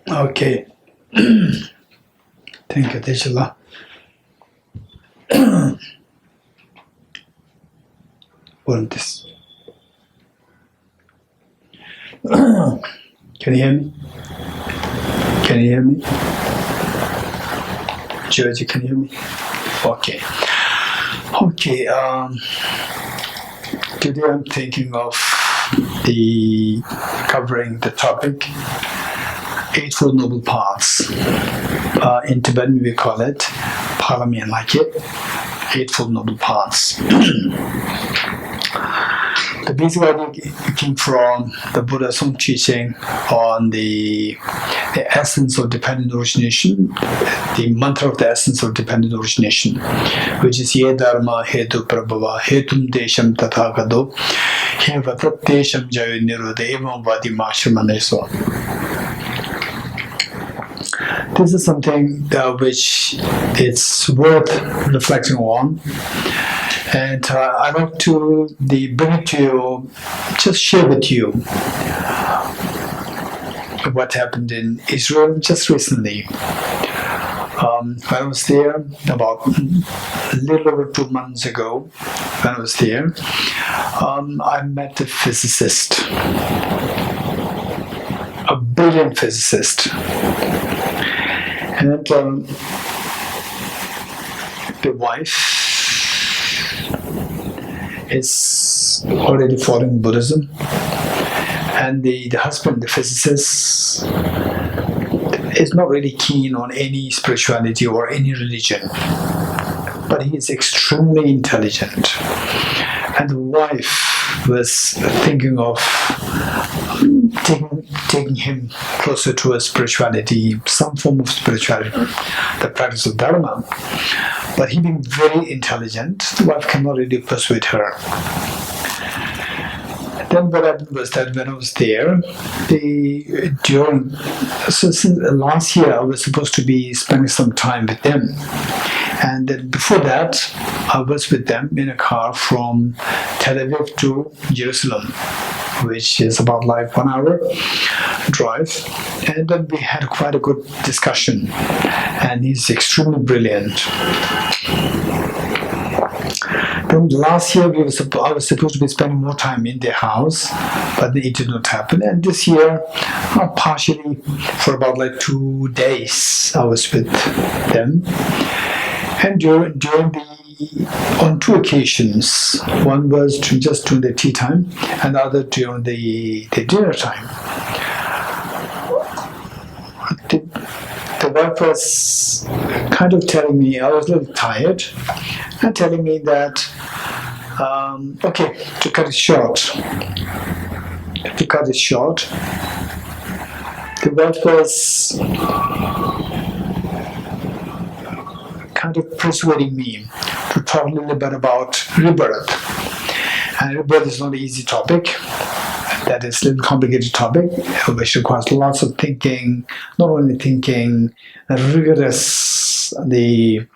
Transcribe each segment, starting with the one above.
Okay. Thank you, Tejala. Want this? Can you hear me? Can you hear me? Georgie, can you hear me? Okay. Okay. Today I'm thinking of covering the topic Eightfold Noble Paths. In Tibetan we call it Paramian like it. Eightfold Noble Paths. The basic idea came from the Buddha's own teaching on the essence of dependent origination, the mantra of the essence of dependent origination, which is Ye Dharma Hetu Prabhava Hetum Desham Tathagado Hevatat Desham Jayo Nirodha Evam Vadi Mashamaneso. This is something which it's worth reflecting on. And I'd like to bring it to you, just share with you what happened in Israel just recently. When I was there, about a little over 2 months ago, when I was there, I met a physicist, a brilliant physicist. And the wife is already following Buddhism, and the husband, the physicist, is not really keen on any spirituality or any religion, but he is extremely intelligent. And the wife was thinking of taking him closer to a spirituality, some form of spirituality, the practice of Dharma. But he being very intelligent, the wife cannot really persuade her. Then what happened was that when I was there, since last year I was supposed to be spending some time with them. And then before that, I was with them in a car from Tel Aviv to Jerusalem, which is about like 1 hour drive. And then we had quite a good discussion. And he's extremely brilliant. Then last year I was supposed to be spending more time in their house, but it did not happen. And this year, partially for about like 2 days, I was with them. And on 2 occasions, one was just during the tea time, and the other during the dinner time. The wife was kind of telling me, I was a little tired, and telling me that, okay, to cut it short, the wife was kind of persuading me to talk a little bit about rebirth. And rebirth is not an easy topic. That is a little complicated topic, which requires lots of thinking, not only thinking, rigorous, the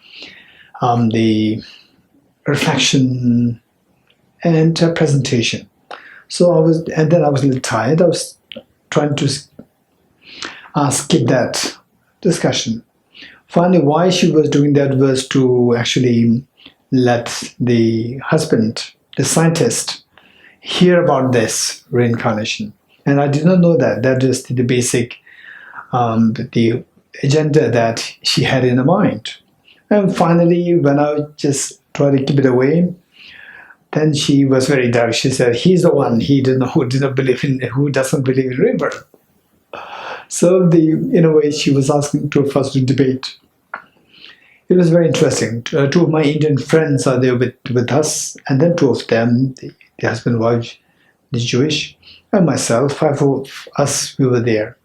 reflection and presentation. And then I was a little tired. I was trying to skip that discussion. Finally, why she was doing that was to actually let the husband, the scientist, hear about this reincarnation. And I did not know that. That is the basic the agenda that she had in her mind. And finally, when I just tried to keep it away, then she was very direct. She said, he's the one who doesn't believe in rebirth. So in a way, she was asking two of us to debate. It was very interesting. 2 of my Indian friends are there with us, and then 2 of them, the husband and wife, the Jewish, and myself, 5 of us, we were there.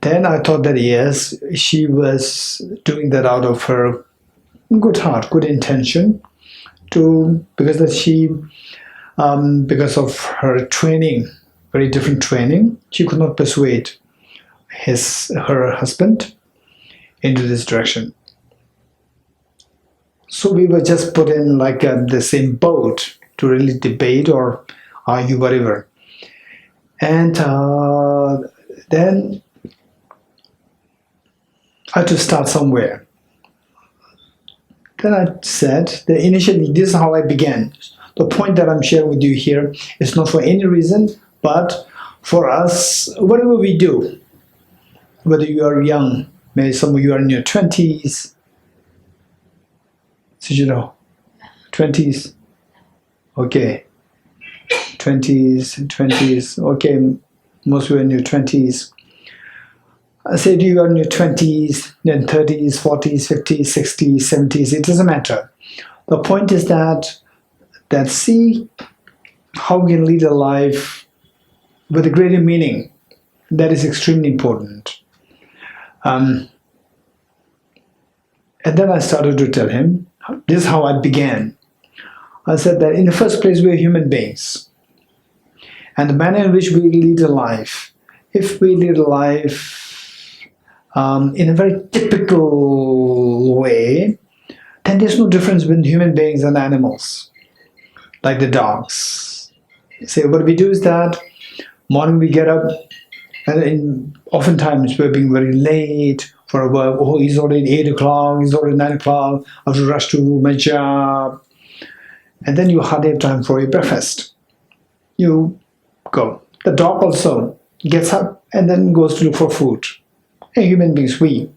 Then I thought that yes, she was doing that out of her good heart, good intention, because of her training, very different training, she could not persuade her husband into this direction. So we were just put in like the same boat to really debate or argue, whatever. And then I had to start somewhere. Then I said that initially this is how I began. The point that I'm sharing with you here is not for any reason, but for us, whatever we do, whether you are young, maybe some of you are in your 20s, did you know? 20s, okay, 20s, okay, most of you are in your 20s. I said you are in your 20s, then 30s, 40s, 50s, 60s, 70s, it doesn't matter. The point is that see how we can lead a life with a greater meaning. That is extremely important. And then I started to tell him, this is how I began. I said that in the first place, we're human beings. And the manner in which we lead a life, if we lead a life in a very typical way, then there's no difference between human beings and animals, like the dogs. So what we do is that morning we get up, and oftentimes we're being very late for work. Oh, it's already 8 o'clock, it's already 9 o'clock, I have to rush to my job. And then you hardly have time for your breakfast. You go. The dog also gets up and then goes to look for food. And human beings, we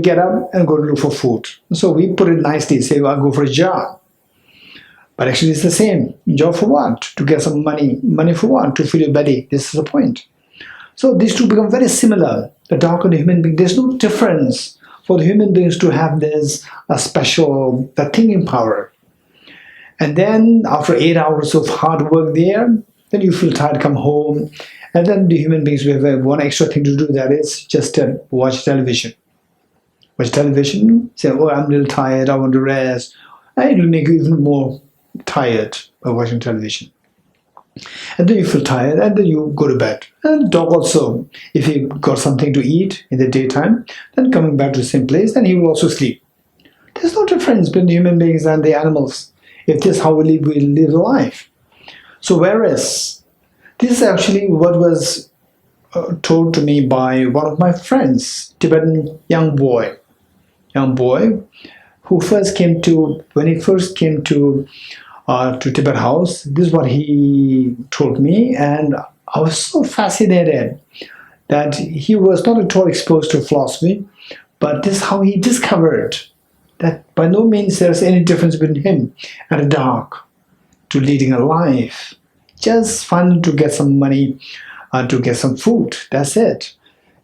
get up and go to look for food. So we put it nicely, say, well, I'll go for a job. But actually it's the same. Job for what? To get some money. Money for what? To fill your belly. This is the point. So these two become very similar. The dog and the human being. There's no difference for the human beings to have this special thinking power. And then after 8 hours of hard work there, then you feel tired, come home. And then the human beings, we have one extra thing to do, that is just watch television. Watch television, say, oh, I'm a little tired, I want to rest. And it will make you even more tired by watching television. And then you feel tired, and then you go to bed. And dog also, if he got something to eat in the daytime, then coming back to the same place, then he will also sleep. There's no difference between the human beings and the animals, if this is how we live life. So whereas, this is actually what was told to me by one of my friends, Tibetan young boy, who first came to, when he first came to Tibet house, this is what he told me, and I was so fascinated that he was not at all exposed to philosophy, but this is how he discovered that by no means there's any difference between him and a dog to leading a life. Just fun to get some money, to get some food, that's it.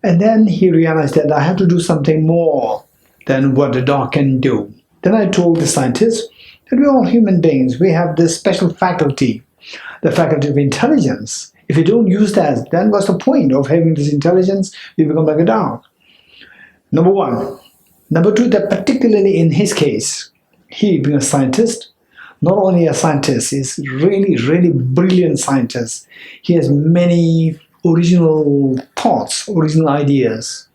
And then he realized that I have to do something more than what a dog can do. Then I told the scientists that we're all human beings. We have this special faculty, the faculty of intelligence. If you don't use that, then what's the point of having this intelligence? You become like a dog. Number one. Number two, that particularly in his case, he being a scientist, not only a scientist, he's really, really brilliant scientist. He has many original thoughts, original ideas.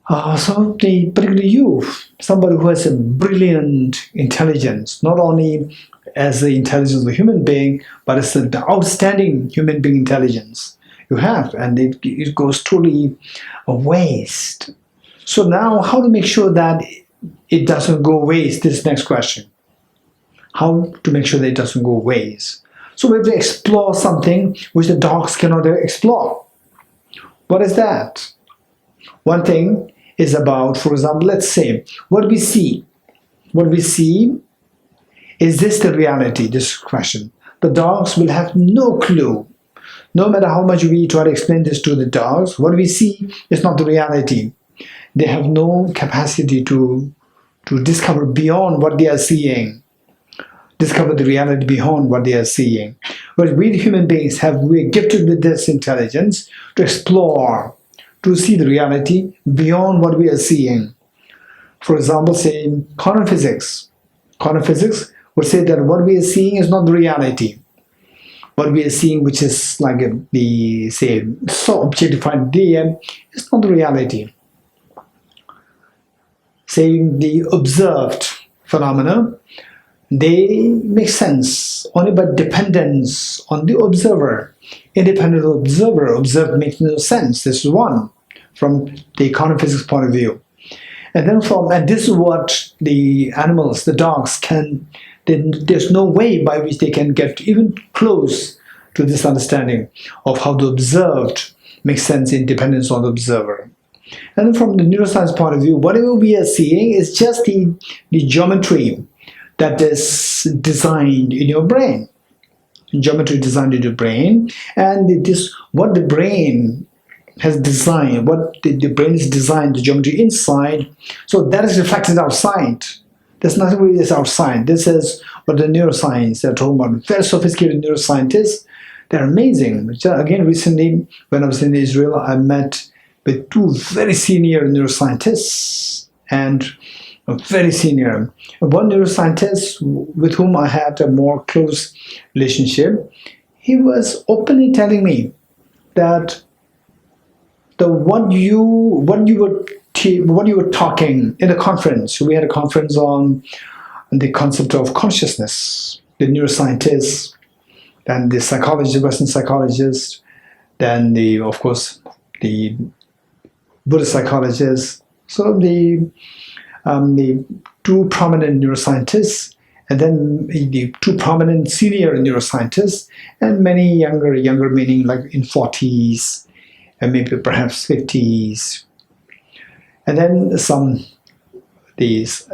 So particularly you, somebody who has a brilliant intelligence, not only as the intelligence of a human being, but as the outstanding human being intelligence you have, and it goes totally a waste. So now, how to make sure that it doesn't go waste? This next question. How to make sure that it doesn't go waste? So we have to explore something which the dogs cannot explore. What is that? One thing is about, for example, let's say, what we see. What we see, is this the reality? This question. The dogs will have no clue. No matter how much we try to explain this to the dogs, what we see is not the reality. They have no capacity to discover beyond what they are seeing. Discover the reality beyond what they are seeing. But we human beings we're gifted with this intelligence to explore, to see the reality beyond what we are seeing. For example, say quantum physics. Quantum physics would say that what we are seeing is not the reality. What we are seeing, which is like the, say, so objectified there, is not the reality. Saying the observed phenomena, they make sense only by dependence on the observer. Independent observer, observed makes no sense. This is one, from the quantum physics point of view. And then and this is what the animals, the dogs, there's no way by which they can get even close to this understanding of how the observed makes sense in dependence on the observer. And then from the neuroscience point of view, whatever we are seeing is just the geometry that is designed in your brain. Geometry designed in your brain, and what the brain has designed, what the brain is designed, the geometry inside, so that is reflected outside. There's nothing really that's outside. This is what the neuroscience they're talking about. Very sophisticated neuroscientists. They're amazing. Again, recently, when I was in Israel, I met with two very senior neuroscientists, and very senior. One neuroscientist with whom I had a more close relationship, he was openly telling me that what you were talking in a conference. We had a conference on the concept of consciousness. The neuroscientists, then the psychologists, Western psychologists, then of course the Buddhist psychologists. So the two prominent neuroscientists, and then the two prominent senior neuroscientists, and many younger meaning like in 40s, and maybe perhaps 50s, and then these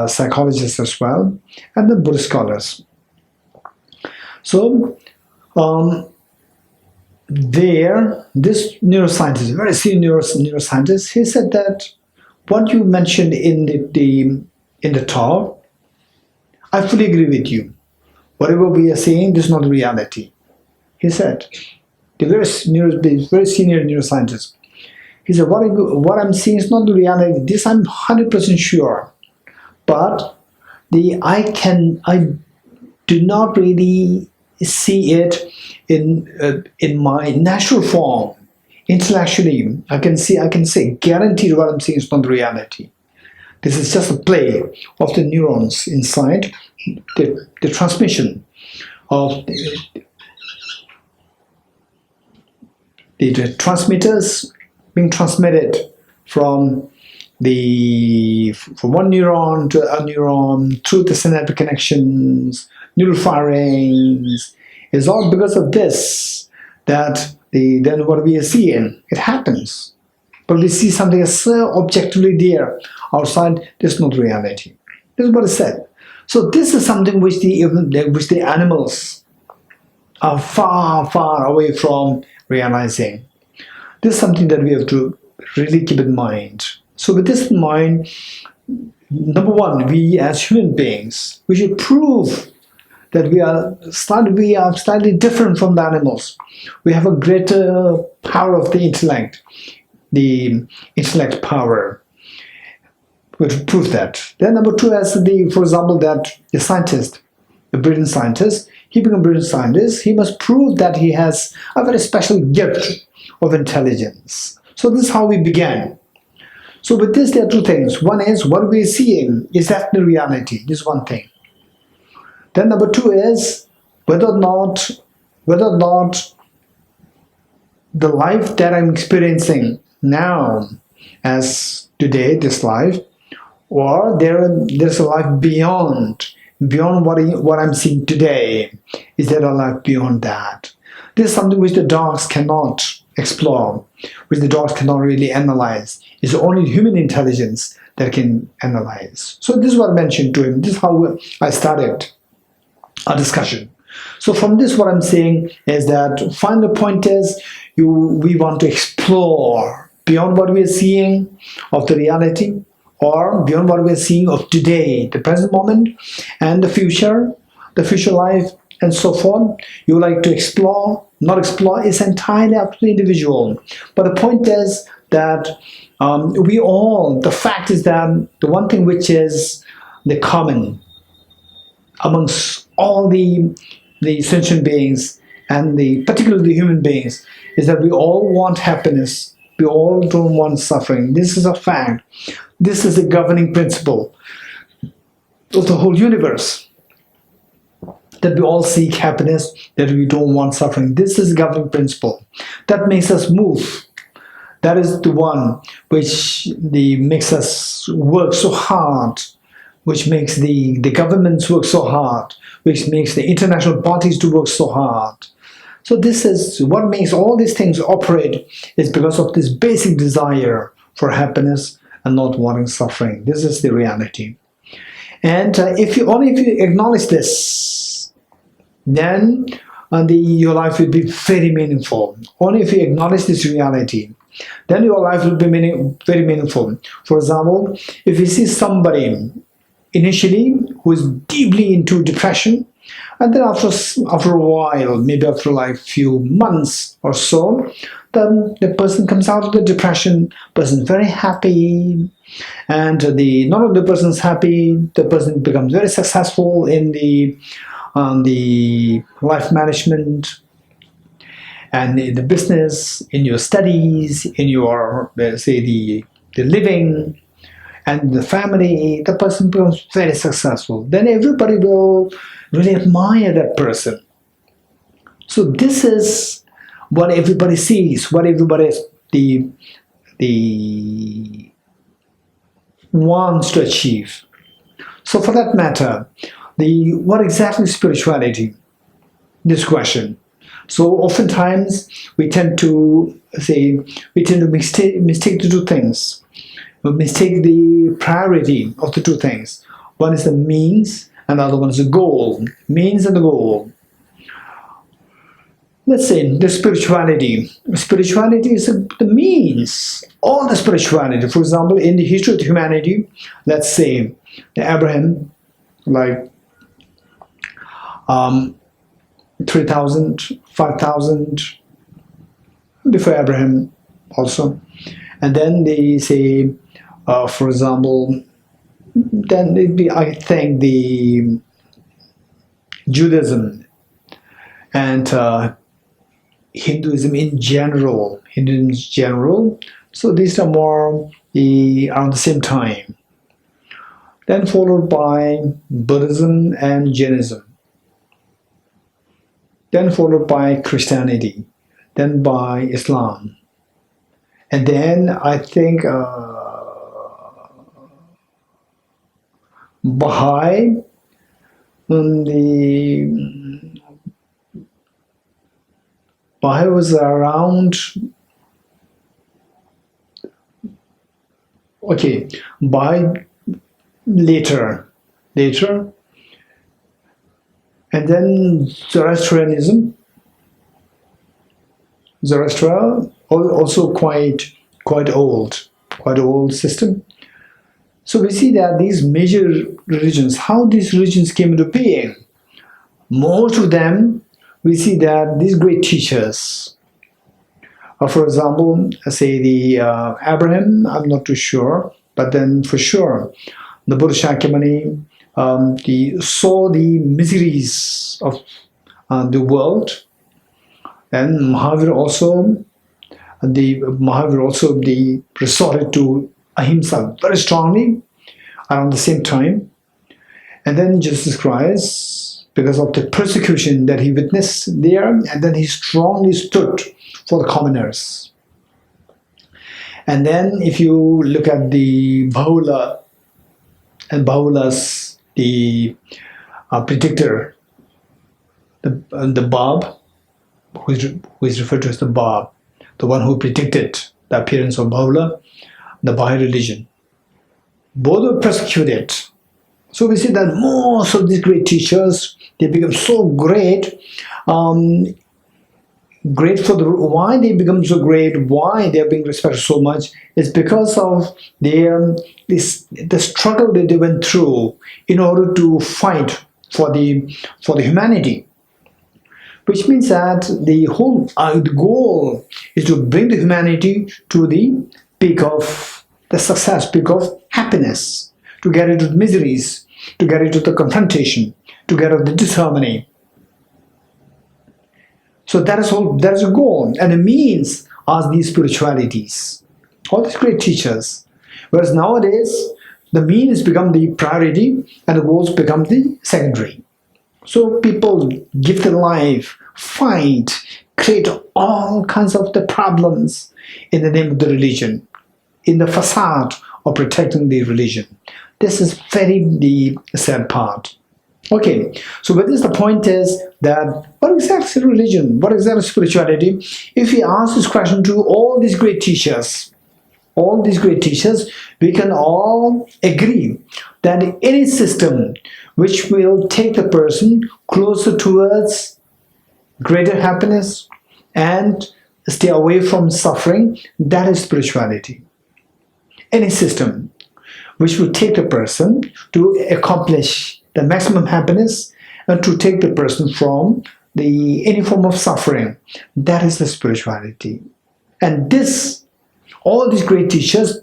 psychologists as well, and the Buddhist scholars. So this neuroscientist, very senior neuroscientist, he said that what you mentioned in the talk, I fully agree with you. Whatever we are saying, this is not reality. He said, the very senior neuroscientist. He said, what I'm seeing is not the reality. This I'm 100% sure, but I do not really see it in my natural form. Intellectually, I can say guaranteed what I'm seeing is not reality. This is just a play of the neurons inside, the transmission of the transmitters being transmitted from one neuron to a neuron through the synaptic connections, neural firings. It's all because of this that then what we are seeing, it happens. But we see something as so objectively there. Outside, there's not reality. This is what it said. So this is something which the animals are far, far away from realizing. This is something that we have to really keep in mind. So with this in mind, number one, we as human beings, we should prove that we are slightly different from the animals. We have a greater power of the intellect power. We have to prove that. Then number two, for example, that the scientist, the brilliant scientist, he becomes a brilliant scientist, he must prove that he has a very special gift of intelligence. So this is how we began. So with this, there are two things. One is what we're seeing, is that the reality? This is one thing. Then number two is whether or not the life that I'm experiencing now as today, this life, or there's a life beyond what I'm seeing today. Is there a life beyond that? This is something which the dogs cannot explore, which the dogs cannot really analyze. It's only human intelligence that can analyze. So this is what I mentioned to him. This is how I started our discussion. So from this, what I'm saying is that final point is we want to explore beyond what we are seeing of the reality, or beyond what we are seeing of today, the present moment, and the future life, and so forth. You like to explore, not explore, is entirely up to the individual. But the point is that the fact is that the one thing which is the common amongst all the sentient beings, and particularly the human beings, is that we all want happiness. We all don't want suffering. This is a fact. This is the governing principle of the whole universe. that we all seek happiness, that we don't want suffering. This is the governing principle that makes us move. That is the one which makes us work so hard, which makes the governments work so hard, which makes the international bodies to work so hard. So this is what makes all these things operate, is because of this basic desire for happiness and not wanting suffering. This is the reality. And if you acknowledge this, then your life will be very meaningful. Only if you acknowledge this reality, then your life will be very meaningful. For example, if you see somebody initially who is deeply into depression, and then after a while, maybe after like few months or so, then the person comes out of the depression, person is very happy, and not only the person is happy, the person becomes very successful in the life management and in the business, in your studies, in your say the living and the family. The person becomes very successful. Then everybody will really admire that person. So this is what everybody sees, what everybody wants to achieve. So for that matter, what exactly is spirituality? This question. So oftentimes we tend to mistake the two things. We mistake the priority of the two things. One is the means, and the other one is the goal. Means and the goal. Let's say the spirituality. Spirituality is the means. All the spirituality. For example, in the history of humanity, let's say Abraham, like 3,000, 5,000 before Abraham also. And then they say, for example, then it'd be, I think, the Judaism and Hinduism in general. So these are more around the same time. Then followed by Buddhism and Jainism. Then followed by Christianity. Then by Islam. And then I think Baha'i, Baha'i was around, okay, Baha'i later, and then Zoroastrianism, also quite old system. So we see that these major religions, how these religions came into being, most of them, we see that these great teachers, for example, say the Abraham, I'm not too sure, but then for sure, the Buddha Shakyamuni, saw the miseries of the world, and Mahavir also resorted to ahimsa very strongly around the same time. And then Jesus Christ, because of the persecution that he witnessed there, and then he strongly stood for the commoners. And then if you look at the Bahula, and Bahula's the predictor, the Bab, who is referred to as the Bab, the one who predicted the appearance of Bahula, the Baha'i religion. Both were persecuted. So we see that most of these great teachers, they become so great. Why they become so great, why they are being respected so much, is because of the struggle that they went through in order to fight for the humanity. Which means that the goal is to bring the humanity to the peak of the success, peak of happiness, to get rid of miseries, to get rid of the confrontation, to get rid of the disharmony. So that is a goal, and the means are these spiritualities, all these great teachers. Whereas nowadays, the means become the priority and the goals become the secondary. So people give their life, fight, create all kinds of the problems in the name of the religion, in the facade of protecting the religion. This is very the sad part. Okay, so what is the point is that what exactly is religion? What exactly is spirituality? If we ask this question to all these great teachers, we can all agree that any system which will take the person closer towards greater happiness and stay away from suffering, that is spirituality. Any system which will take the person to accomplish the maximum happiness and to take the person from any form of suffering, that is the spirituality. And this, all these great teachers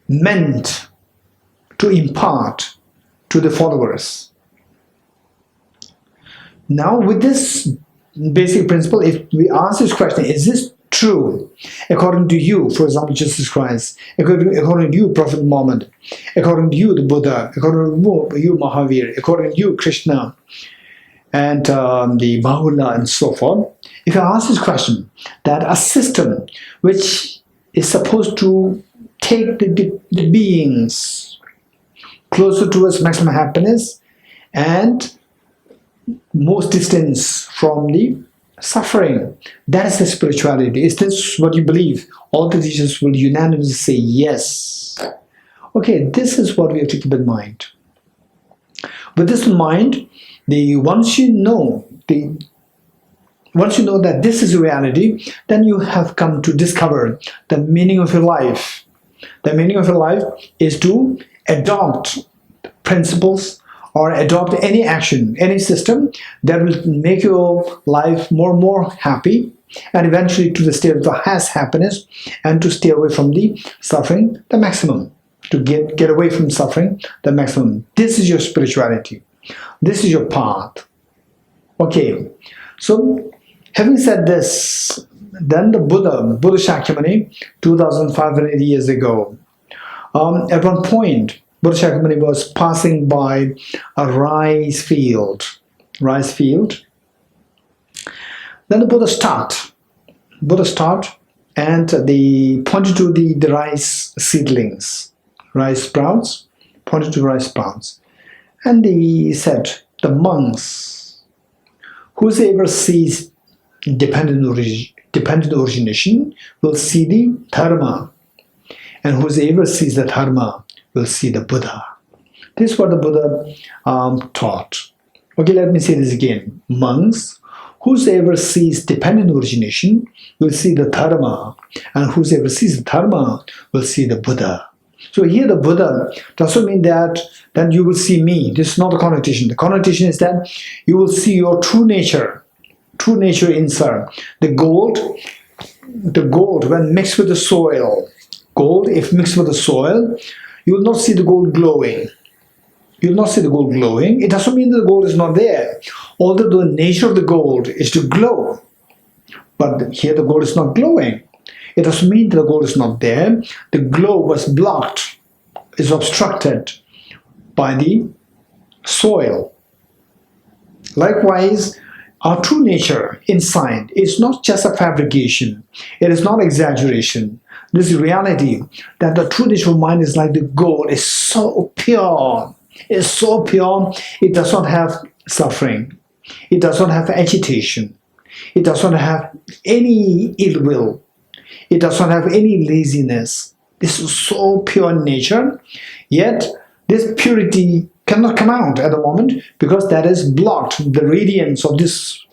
meant to impart to the followers. Now with this basic principle, if we ask this question, is this true according to you, for example, Jesus Christ, according to you, Prophet Muhammad, according to you, the Buddha, according to you, Mahavir, according to you, Krishna, and the Bahula, and so forth. If I ask this question, that a system which is supposed to take the beings closer towards maximum happiness and most distance from the suffering, that is the spirituality. Is this what you believe? All the teachers will unanimously say yes. Okay, this is what we have to keep in mind. With this in mind, once you know that this is reality, then you have come to discover the meaning of your life. The meaning of your life is to adopt principles or adopt any action, any system that will make your life more and more happy, and eventually to the state of the highest happiness, and to stay away from the suffering, the maximum. To get away from suffering, the maximum. This is your spirituality. This is your path. Okay, so having said this, then the Buddha Shakyamuni, 2,500 years ago, at one point, Buddha Shakyamuni was passing by a rice field. Then the Buddha stopped. And they pointed to the rice seedlings, rice sprouts, pointed to rice sprouts. And they said, the monks, whosoever sees dependent origination will see the dharma, and whosoever sees the dharma will see the Buddha. This is what the Buddha taught. Okay, let me say this again. Monks, whosoever sees dependent origination will see the dharma, and whosoever sees the dharma will see the Buddha. So here the Buddha doesn't mean that then you will see me. This is not the connotation. The connotation is that you will see your true nature inside. The gold when mixed with the soil, if mixed with the soil, you will not see the gold glowing. You will not see the gold glowing. It doesn't mean that the gold is not there. Although the nature of the gold is to glow. But here the gold is not glowing. It doesn't mean that the gold is not there. The glow was blocked, is obstructed by the soil. Likewise, our true nature inside is not just a fabrication. It is not exaggeration. This reality that the true nature of mind is like the gold, is so pure. It's so pure, it does not have suffering. It does not have agitation. It does not have any ill will. It does not have any laziness. This is so pure in nature, yet this purity cannot come out at the moment because that is blocked. The radiance of this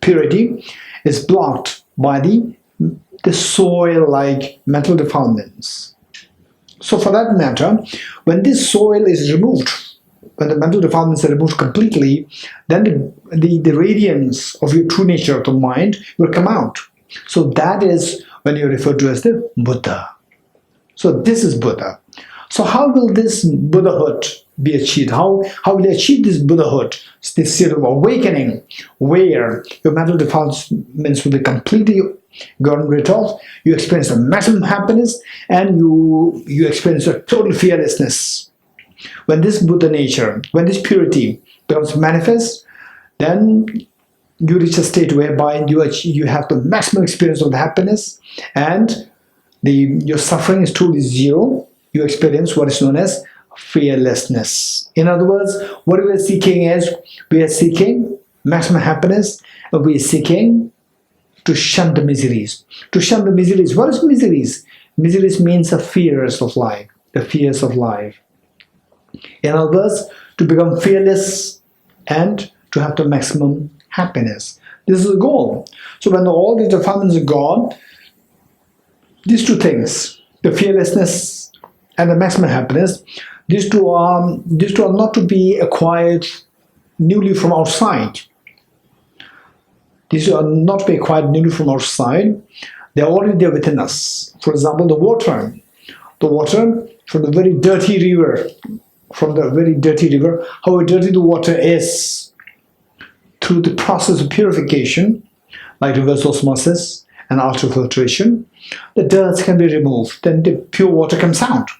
purity is blocked by the soil-like mental defilements. So for that matter, when this soil is removed, when the mental defilements are removed completely, then the radiance of your true nature of the mind will come out. So that is when you refer to as the Buddha. So this is Buddha. So how will this Buddhahood be achieved? How will you achieve this Buddhahood, this state of awakening, where your mental defilements will be completely gotten rid of, you experience a maximum happiness, and you experience a total fearlessness. When this Buddha nature, when this purity becomes manifest, then you reach a state whereby you have the maximum experience of the happiness, and your suffering is totally zero. You experience what is known as fearlessness. In other words, what we are seeking is, we are seeking maximum happiness, and we are seeking to shun the miseries. To shun the miseries. What is miseries? Miseries means the fears of life. The fears of life. In other words, to become fearless and to have the maximum happiness. This is the goal. So when all these defilements are gone, these two things, the fearlessness and the maximum happiness, these two are not to be acquired newly from outside. These are not to be acquired newly from outside. They are already there within us. For example, the water. The water from the very dirty river. However dirty the water is, through the process of purification, like reverse osmosis and ultrafiltration, the dirt can be removed. Then the pure water comes out.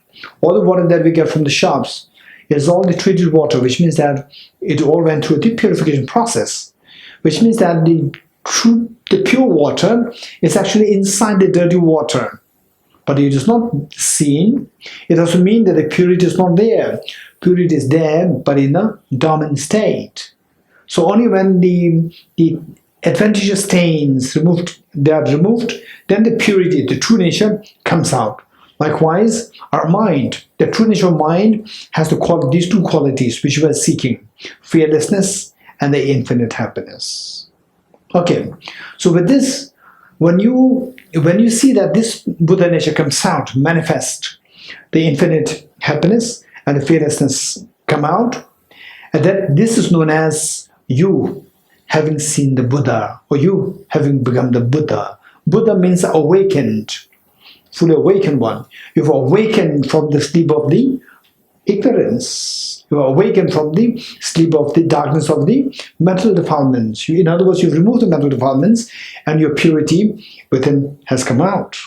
All the water that we get from the shops is all the treated water, which means that it all went through the purification process, which means that the pure water is actually inside the dirty water. But it is not seen. It doesn't mean that the purity is not there. Purity is there, but in a dormant state. So only when the adventitious stains they are removed, then the purity, the true nature, comes out. Likewise, our mind, the true nature of mind, has these two qualities which we are seeking: fearlessness and the infinite happiness. Okay, so with this, when you see that this Buddha nature comes out, manifest, the infinite happiness and the fearlessness come out, and that this is known as you having seen the Buddha, or you having become the Buddha. Buddha means awakened, fully awakened one. You've awakened from the sleep of the ignorance. You are awakened from the sleep of the darkness of the mental defilements. In other words, you've removed the mental defilements and your purity within has come out.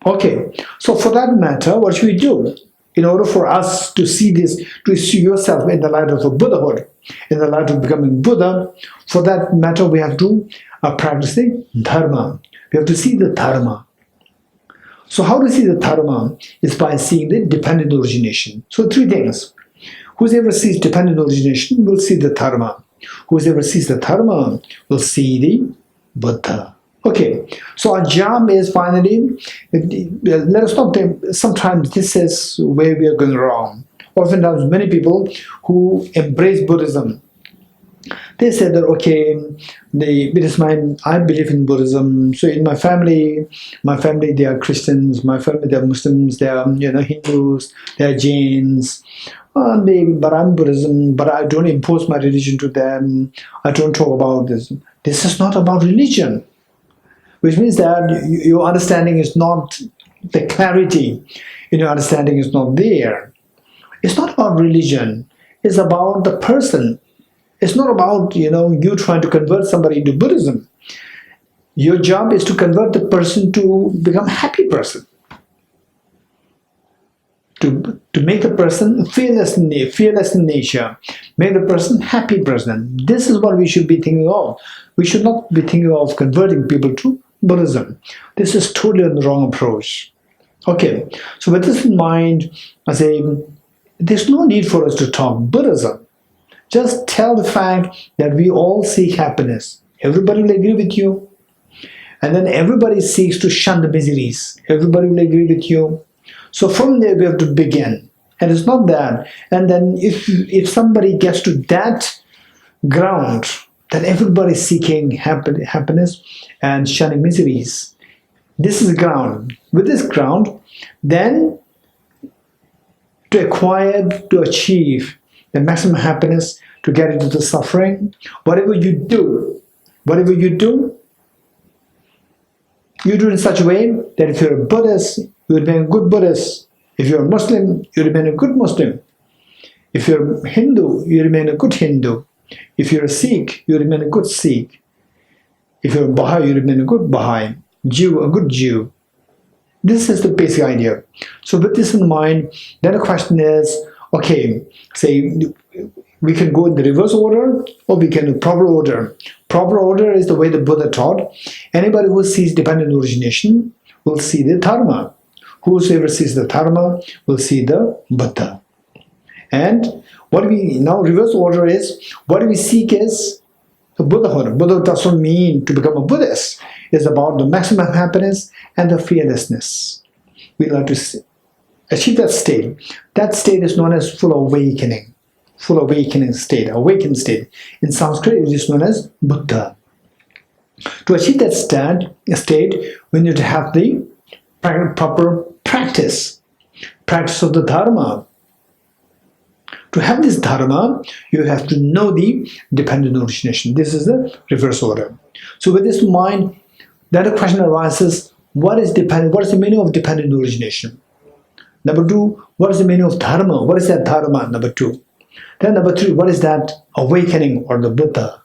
Okay, so for that matter, what should we do? In order for us to see this, to see yourself in the light of the Buddhahood, in the light of becoming Buddha, for that matter, we have to practice the Dharma. We have to see the Dharma. So how to see the Dharma is by seeing the dependent origination. So three things. Whoever sees dependent origination will see the Dharma. Whoever sees the Dharma will see the Buddha. Okay, so our job is finally, let us not think, sometimes this is where we are going wrong. Oftentimes many people who embrace Buddhism, they say that, okay, I believe in Buddhism, so in my family they are Christians, my family they are Muslims, they are Hindus, they are Jains, but I'm Buddhism, but I don't impose my religion to them, I don't talk about this. This is not about religion, which means that your understanding is not, the clarity in your understanding is not there. It's not about religion, it's about the person. It's not about, you trying to convert somebody into Buddhism. Your job is to convert the person to become a happy person. To make the person fearless in nature, make the person happy person. This is what we should be thinking of. We should not be thinking of converting people to Buddhism. This is totally the wrong approach. Okay, so with this in mind, I say, there's no need for us to talk Buddhism. Just tell the fact that we all seek happiness. Everybody will agree with you. And then everybody seeks to shun the miseries. Everybody will agree with you. So from there we have to begin. And it's not that. And then if somebody gets to that ground, that everybody is seeking happiness and shunning miseries, this is the ground. With this ground, then to achieve the maximum happiness, to get into the suffering, whatever you do, you do in such a way that if you're a Buddhist, you remain a good Buddhist. If you're a Muslim, you remain a good Muslim. If you're a Hindu, you remain a good Hindu. If you're a Sikh, you remain a good Sikh. If you're a Baha'i, you remain a good Baha'i. Jew, a good Jew. This is the basic idea. So with this in mind, then the question is, okay, say We can go in the reverse order, or we can do proper order. Proper order is the way the Buddha taught. Anybody who sees dependent origination will see the Dharma. Whosoever sees the Dharma will see the Buddha. And what we now reverse order is, what we seek is the Buddhahood. Buddha doesn't mean to become a Buddhist. It's about the maximum happiness and the fearlessness. We like to achieve that state. That state is known as full awakening. Full awakening state, awakened state. In Sanskrit, it is known as Buddha. To achieve that state, we need to have the proper practice of the Dharma. To have this Dharma, you have to know the dependent origination. This is the reverse order. So with this in mind, then the question arises, what is dependent? What is the meaning of dependent origination? Number two, what is the meaning of Dharma? What is that Dharma? Number two. Then number three, what is that awakening or the Buddha?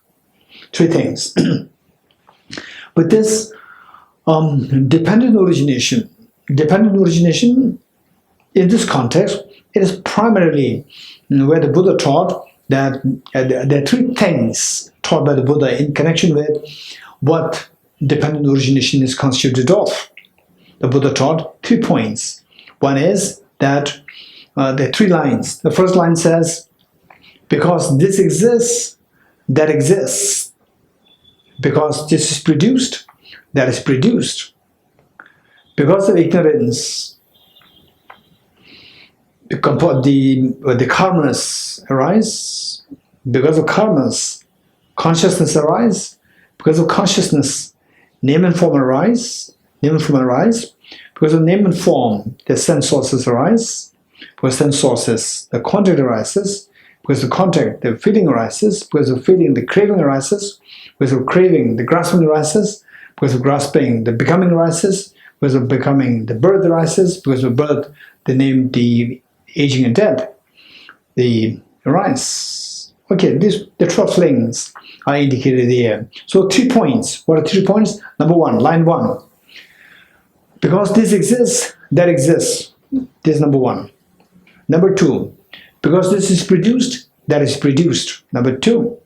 Three things. With this dependent origination in this context, it is primarily where the Buddha taught that there are three things taught by the Buddha in connection with what dependent origination is constituted of. The Buddha taught 3 points. One is that there are 3 lines. The first line says, because this exists, that exists. Because this is produced, that is produced. Because of ignorance, the karmas arise. Because of karmas, consciousness arise. Because of consciousness, name and form arise. Because of name and form, the sense sources arise. Because sense sources, the contact arises. Because of contact, the feeling arises. Because of feeling, the craving arises. Because of craving, the grasping arises. Because of grasping, the becoming arises. Because of becoming, the birth arises. Because of birth, the aging and death, the arise. Okay, the 12 things are indicated here. So 3 points. What are 3 points? Number 1, line 1. Because this exists, that exists. This is number 1. Number 2. Because this is produced, that is produced. Number 2.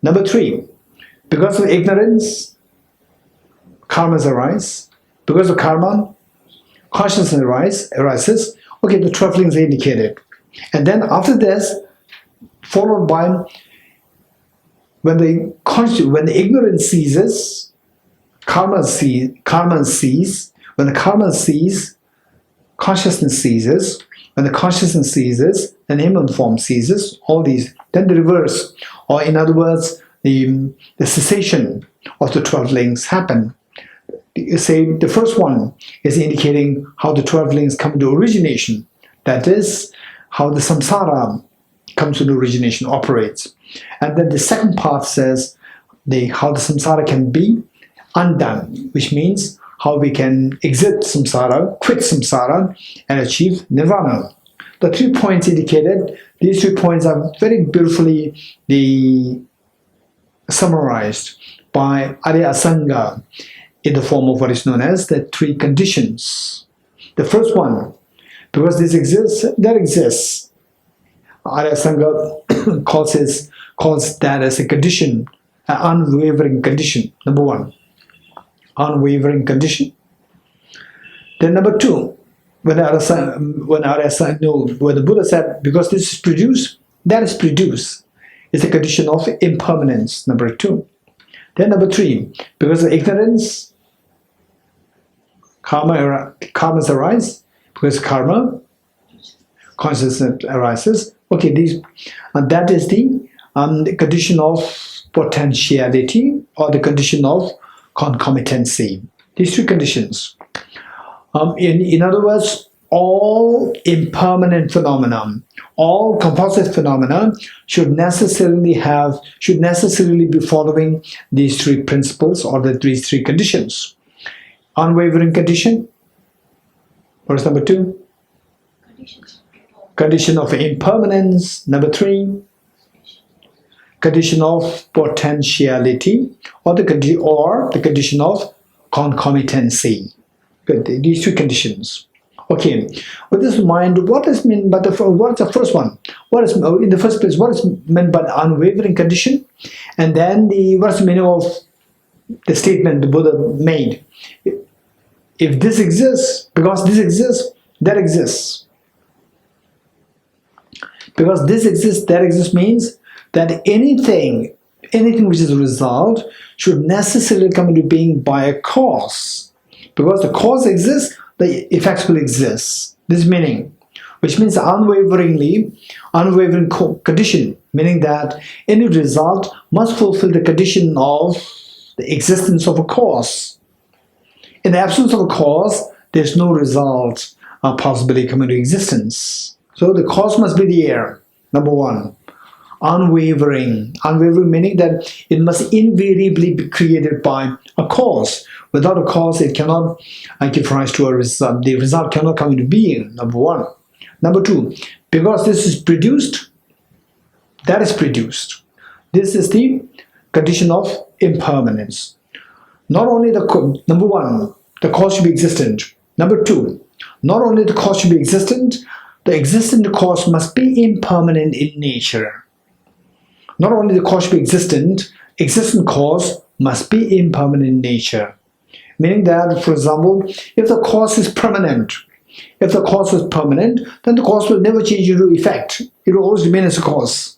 Number 3. Because of ignorance, karmas arise. Because of karma, consciousness arises. Okay, the 12 things are indicated. And then after this, followed by when the ignorance ceases, karma ceases. When the karma ceases, consciousness ceases. When the consciousness ceases, the name and form ceases. All these. Then the reverse, or in other words, the cessation of the 12 links happen. Say the first one is indicating how the 12 links come to origination. That is how the samsara comes to origination, operates. And then the second part says how the samsara can be undone, which means how we can exit samsara, quit samsara, and achieve nirvana. The 3 points indicated, these 3 points are very beautifully summarized by Arya Asanga in the form of what is known as the 3 conditions. The first one, because this exists, that exists. Arya Sangha calls that as a condition, an unwavering condition. Number 1, unwavering condition. Then number 2, when the Buddha said, because this is produced, that is produced, is a condition of impermanence. Number 2. Then number 3, because of ignorance, karmas arise. Because karma, consciousness arises. Okay, that is the condition of potentiality, or the condition of concomitancy. These 3 conditions. In other words, all impermanent phenomena, all composite phenomena should necessarily be following these 3 principles, or these 3 conditions. Unwavering condition. What is number 2? Condition of impermanence. Number 3. Condition of potentiality, or the condition of concomitancy. These 2 conditions. Okay, with this in mind, what is meant by what's the first one? What is in the first place? What is meant by the unwavering condition? And then what's the meaning of the statement the Buddha made? If this exists, because this exists, that exists. Because this exists, that exists means that anything which is a result should necessarily come into being by a cause. Because the cause exists, the effects will exist. This meaning, which means unwavering condition, meaning that any result must fulfill the condition of the existence of a cause. In the absence of a cause, there's no result possibly come into existence. So the cause must be there, number one. Unwavering meaning that it must invariably be created by a cause. Without a cause, it cannot give rise to a result. The result cannot come into being, number one. Number two, because this is produced, that is produced. This is the condition of impermanence. Not only number one, the cause should be existent. Number two, not only the cause should be existent, the existent cause must be impermanent in nature. Not only the cause should be existent cause must be impermanent in nature. Meaning that, for example, if the cause is permanent, then the cause will never change into effect. It will always remain as a cause.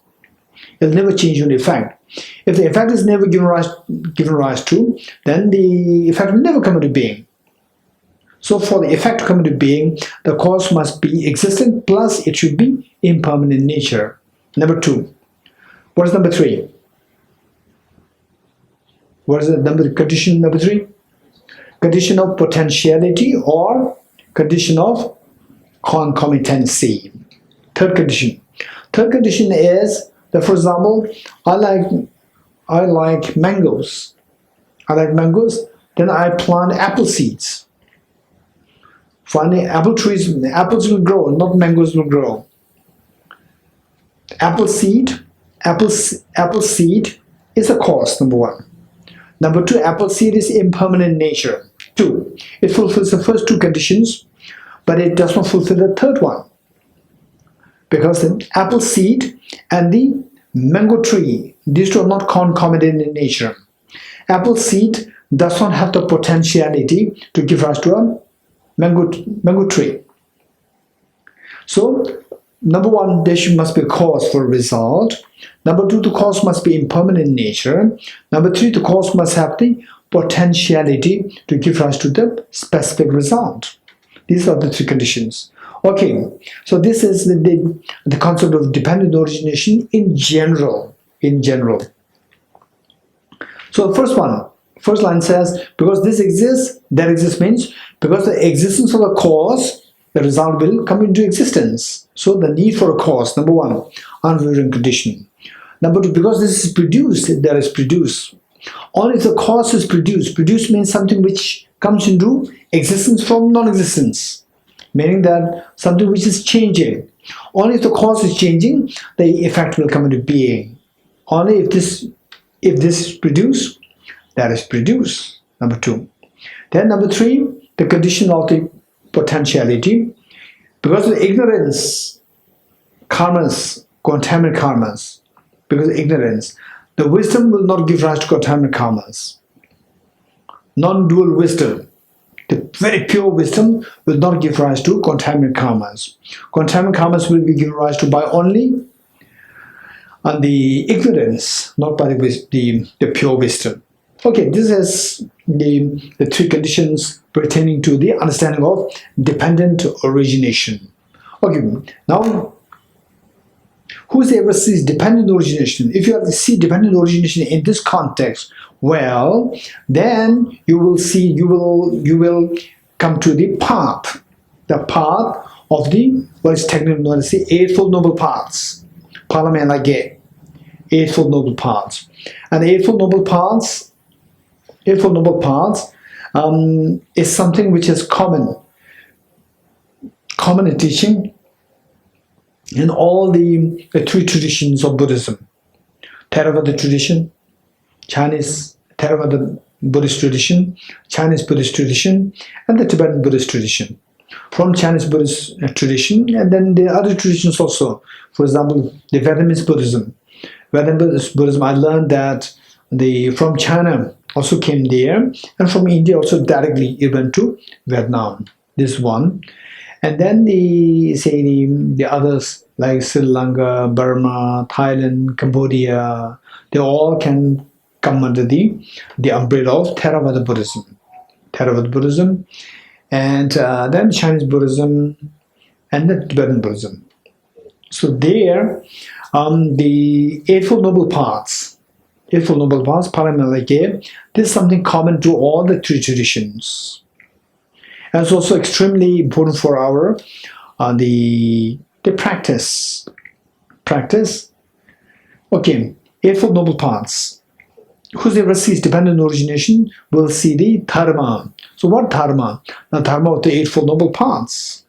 It will never change into effect. If the effect is never given rise to, then the effect will never come into being. So for the effect to come into being, the cause must be existent, plus it should be impermanent in nature. Number two. What is number three? What is the condition number three? Condition of potentiality or condition of concomitancy. Third condition. Third condition is that, for example, I like mangoes. Then I plant apple seeds. Finally, apples will grow, not mangoes will grow. Apple seed is a cause, number one. Number two, apple seed is impermanent in nature. Two, it fulfills the first two conditions, but it does not fulfill the third one. Because the apple seed and the mango tree, these two are not concomitant in nature. Apple seed does not have the potentiality to give rise to a mango tree. So, number one, there must be a cause for a result. Number two, the cause must be impermanent in nature. Number three, the cause must have the potentiality to give rise to the specific result. These are the three conditions. Okay, so this is the concept of dependent origination in general. So the first line says, because this exists, that exists means because the existence of a cause, the result will come into existence. So the need for a cause, number one, unwavering condition. Number two, because this is produced, there is produce. Only if the cause is produced. Produce means something which comes into existence from non-existence. Meaning that something which is changing. Only if the cause is changing, the effect will come into being. Only if this is produced, that is produced. Number two. Then number three, the condition of the potentiality. Because of ignorance, karmas, contaminant karmas, because of ignorance, the wisdom will not give rise to contaminant karmas. Non-dual wisdom, the very pure wisdom, will not give rise to contaminant karmas. Contaminant karmas will be given rise to by only the ignorance, not by the pure wisdom. Okay, this is the three conditions pertaining to the understanding of dependent origination. Okay, now, whoever sees dependent origination, if you have to see dependent origination in this context, well, then you will come to the path of what is technically known as the Eightfold Noble Paths. Eightfold Noble Paths. And the Eightfold Noble Paths is something which is common in teaching in all the three traditions of Buddhism. Theravada tradition, Chinese Theravada Buddhist tradition, Chinese Buddhist tradition, and the Tibetan Buddhist tradition. from Chinese Buddhist tradition, and then the other traditions also. For example, the Vietnamese Buddhism. Vietnamese Buddhism, I learned that from China also came there, and from India also directly it went to Vietnam. This one. And then the others like Sri Lanka, Burma, Thailand, Cambodia, they all can come under the umbrella of Theravada Buddhism. Theravada Buddhism, and then Chinese Buddhism, and the Tibetan Buddhism. So there, the Eightfold Noble Paths, Paramalaya, this is something common to all the three traditions. And it's also extremely important for our the practice. Okay, Eightfold Noble Paths. Whoever sees dependent origination will see the dharma. So what dharma? The dharma of the Eightfold Noble Paths.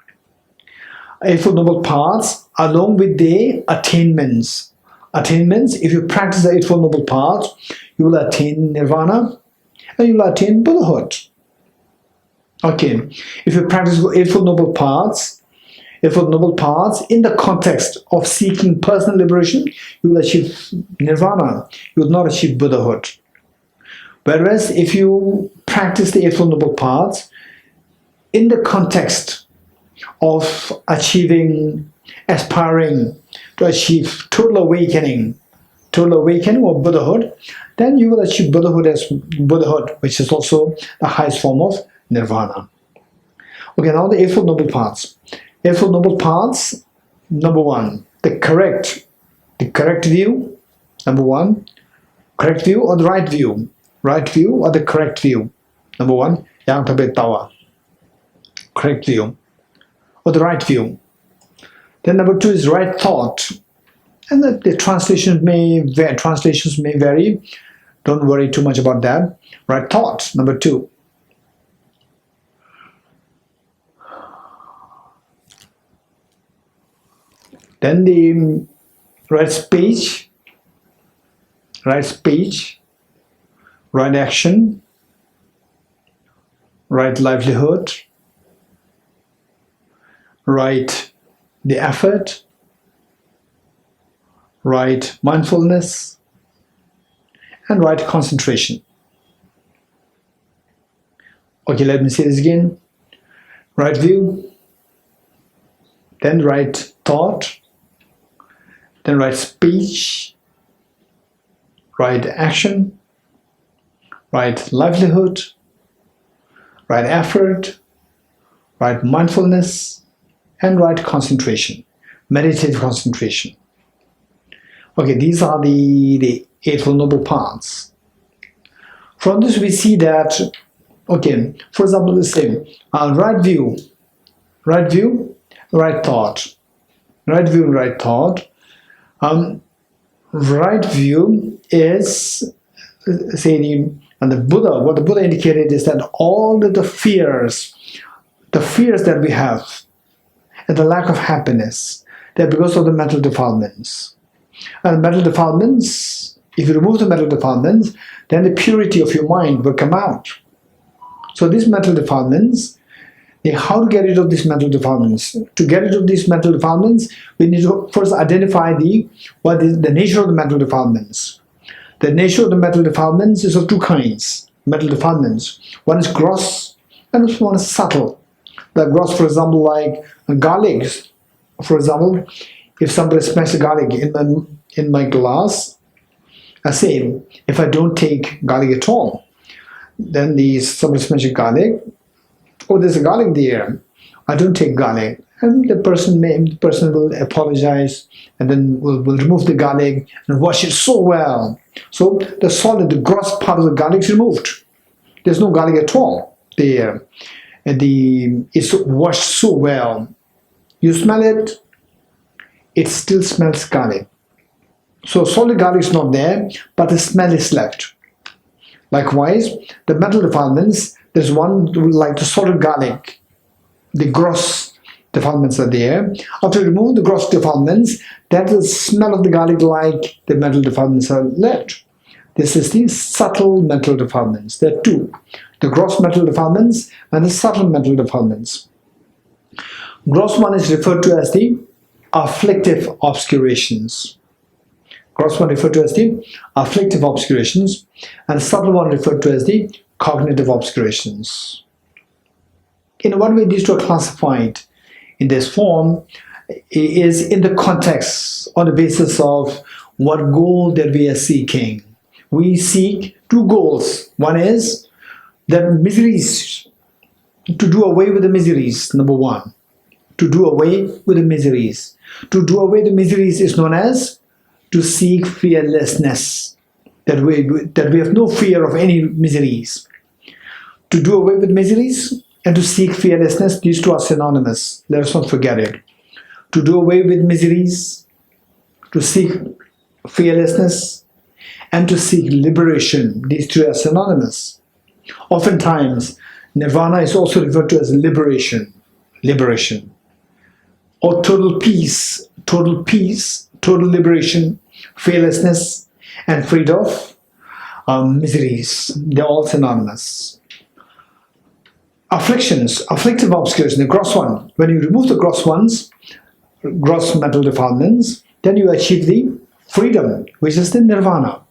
Eightfold Noble Paths along with the attainments. Attainments, if you practice the Eightfold Noble Paths, you will attain nirvana and you will attain Buddhahood. Okay, if you practice Eightfold Noble Paths in the context of seeking personal liberation, you will achieve nirvana. You will not achieve Buddhahood. Whereas if you practice the Eightfold Noble Paths in the context of aspiring to achieve total awakening or Buddhahood, then you will achieve Buddhahood, which is also the highest form of nirvana. Okay, now the Eightfold Noble Paths. Eightfold Noble Paths, number one, the correct view, number one, correct view or the right view or the correct view, number one, yang tabe tawa, correct view or the right view. Then number two is right thought, and the translations may vary. Don't worry too much about that. Right thought, number two. Then the right speech, right action, right livelihood, right the effort, right mindfulness, and right concentration. Okay, let me say this again. Right view, then right thought, then right speech, right action, right livelihood, right effort, right mindfulness, and right concentration, meditative concentration. Okay, these are the Eightfold Noble Paths. From this we see that, okay, for example, the same, right view, right thought, right view and right thought. Right view is saying, and what the Buddha indicated is that all the fears that we have, and the lack of happiness, they're because of the mental defilements. And mental defilements, if you remove the mental defilements, then the purity of your mind will come out. So these mental defilements, how to get rid of these mental defilements? To get rid of these mental defilements, we need to first identify what is the nature of the mental defilements. The nature of the mental defilements is of two kinds, mental defilements. One is gross and one is subtle. The gross, for example, like garlic. For example, if somebody smashes garlic in my glass, I say, if I don't take garlic at all, then somebody smashes garlic, oh, there's a garlic there, I don't take garlic, and the person will apologize and then will remove the garlic and wash it so well. So the solid, the gross part of the garlic is removed. There's no garlic at all there. And it's washed so well. You smell it, it still smells garlic. So solid garlic is not there, but the smell is left. Likewise, the mental defilements, there's one like the solid garlic, the gross defilements are there. After you remove the gross defilements, then the smell of the garlic like the mental defilements are left. This is the subtle mental defilements. There are two, the gross mental defilements and the subtle mental defilements. Gross one is referred to as the afflictive obscurations. Gross one referred to as the afflictive obscurations, and subtle one referred to as the cognitive obscurations. In what way these two are classified in this form is in the context, on the basis of what goal that we are seeking. We seek two goals. One is that miseries, to do away with the miseries, number one. To do away with the miseries. To do away the miseries is known as to seek fearlessness. That we have no fear of any miseries. To do away with miseries and to seek fearlessness, these two are synonymous. Let us not forget it. To do away with miseries, to seek fearlessness, and to seek liberation. These two are synonymous. Oftentimes, nirvana is also referred to as liberation. Liberation. Or total peace, total liberation, fearlessness, and freedom of miseries. They're all synonymous. Afflictions, afflictive obscuration, the gross one. When you remove the gross ones, gross mental defilements, then you achieve the freedom, which is the nirvana.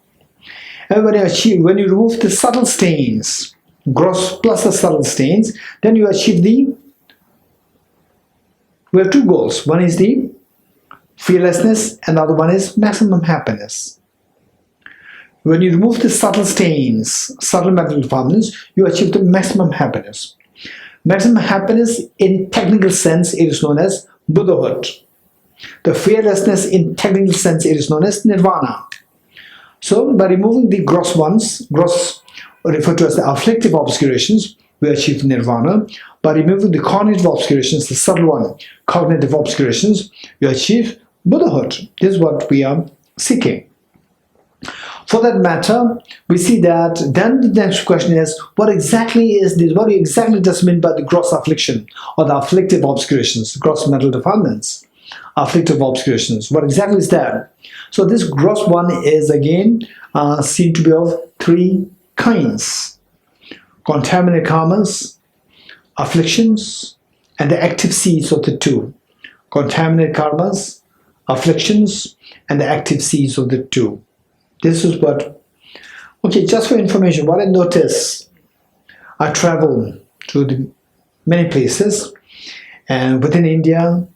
And when you remove the subtle stains, gross plus the subtle stains, then you achieve we have two goals. One is the fearlessness, and the other one is maximum happiness. When you remove the subtle stains, subtle mental defilements, you achieve the maximum happiness. Maximum happiness, in technical sense, it is known as Buddhahood. The fearlessness, in technical sense, it is known as Nirvana. So, by removing the gross ones, gross referred to as the afflictive obscurations, we achieve Nirvana. By removing the cognitive obscurations, the subtle one, cognitive obscurations, we achieve Buddhahood. This is what we are seeking. For that matter, we see that then the next question is, what exactly is this? What exactly does it mean by the gross affliction or the afflictive obscurations, gross mental defilements, afflictive obscurations? What exactly is that? So this gross one is again seen to be of three kinds: contaminated karmas, afflictions, and the active seeds of the two. Contaminated karmas, afflictions, and the active seeds of the two. This is what, okay, just for information, what I notice, I travel to many places, and within India,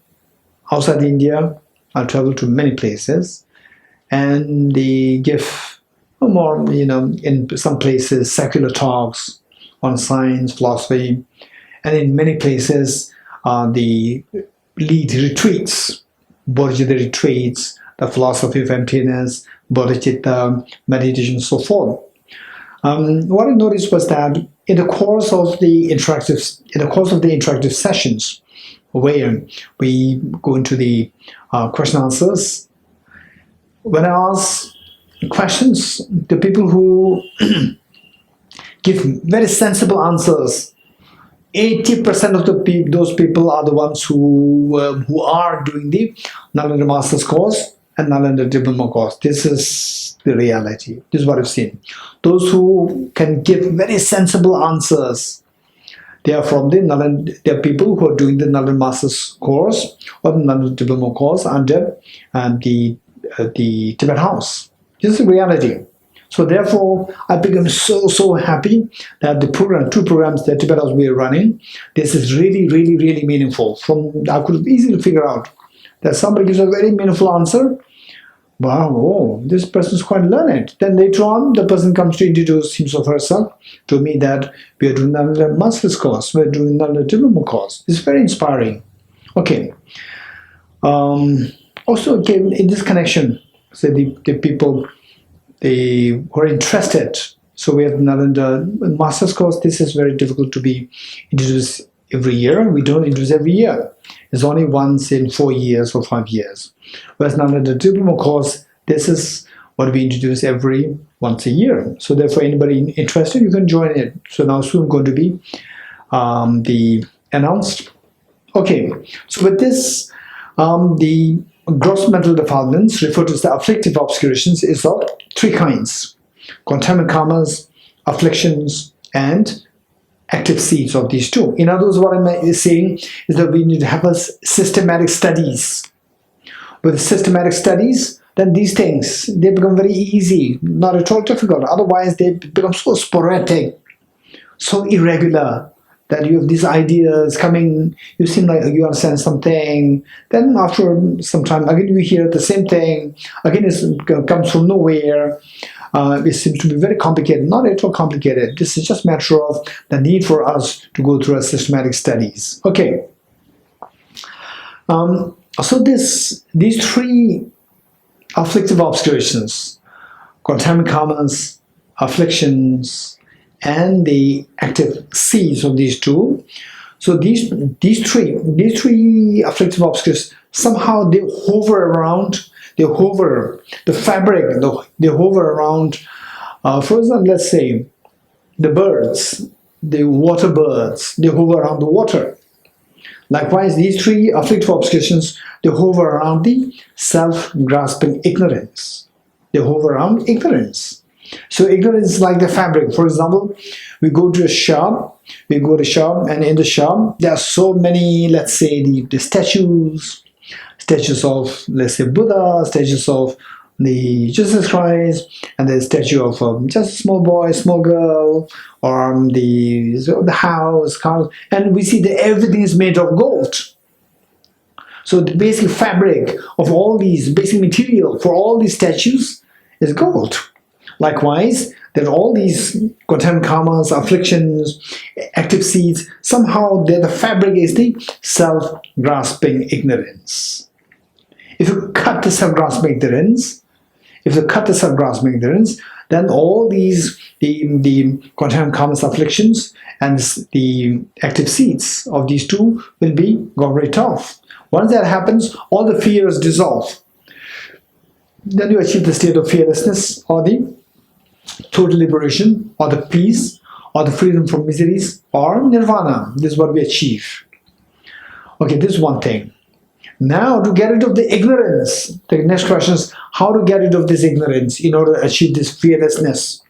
outside India, I travel to many places, and they give more, in some places, secular talks on science, philosophy, and in many places, they lead retreats, Bodhicitta retreats, the philosophy of emptiness, bodhicitta, meditation, so forth. What I noticed was that in the course of the interactive sessions, where we go into the question answers, when I ask questions, the people who give very sensible answers, 80% of those people are the ones who are doing the Nalanda Master's course and Nalanda Diploma course. This is the reality. This is what I've seen. Those who can give very sensible answers, they are from the Nalanda. They are people who are doing the Nalanda Master's course or the Nalanda Diploma course under the Tibet house. This is the reality. So therefore, I become so happy that the two programs that Tibet House we are running, this is really meaningful. I could easily figure out that somebody gives a very meaningful answer. Wow, this person is quite learned. Then later on, the person comes to introduce himself or herself to me that we are doing another master's course, we are doing another diploma course. It's very inspiring. Okay. Also, again, in this connection, say the people who are interested. So we have another master's course. This is very difficult to be introduced every year. We don't introduce every year. It's only once in 4 years or 5 years. Whereas now the diploma course, this is what we introduce once a year. So therefore, anybody interested, you can join it. So now soon going to be announced. Okay, so with this, the gross mental defilements, referred to as the afflictive obscurations, is of three kinds: contaminated karmas, afflictions, and active seeds of these two. In other words, what I'm saying is that we need to have a systematic studies. With systematic studies, then these things, they become very easy, not at all difficult. Otherwise, they become so sporadic, so irregular, that you have these ideas coming, you seem like you understand something, then after some time, again you hear the same thing, again it comes from nowhere. It seems to be very complicated. Not at all complicated. This is just a matter of the need for us to go through a systematic studies. Okay. So these three afflictive obscurations, contaminant karmas, afflictions, and the active seeds of these two. So these three afflictive obscurations, somehow they hover around. They hover the fabric. They hover around. For example, let's say the birds, the water birds. They hover around the water. Likewise, these three afflictive obscurations, they hover around the self-grasping ignorance. They hover around ignorance. So ignorance is like the fabric. For example, we go to a shop, and in the shop, there are so many, let's say, the statues of, let's say, Buddha, statues of the Jesus Christ, and the statue of just a small boy, small girl, or the house, cars, and we see that everything is made of gold. So the basic fabric of all these, basic material for all these statues is gold. Likewise, there are all these contaminant karmas, afflictions, active seeds. Somehow the fabric is the self-grasping ignorance. If you cut the self-grasping ignorance, then all these, the contaminant karmas, afflictions, and the active seeds of these two will be gone right off. Once that happens, all the fears dissolve. Then you achieve the state of fearlessness, or the total liberation, or the peace, or the freedom from miseries, or nirvana. This is what we achieve. Okay, this is one thing. Now, to get rid of the ignorance, the next question is how to get rid of this ignorance in order to achieve this fearlessness.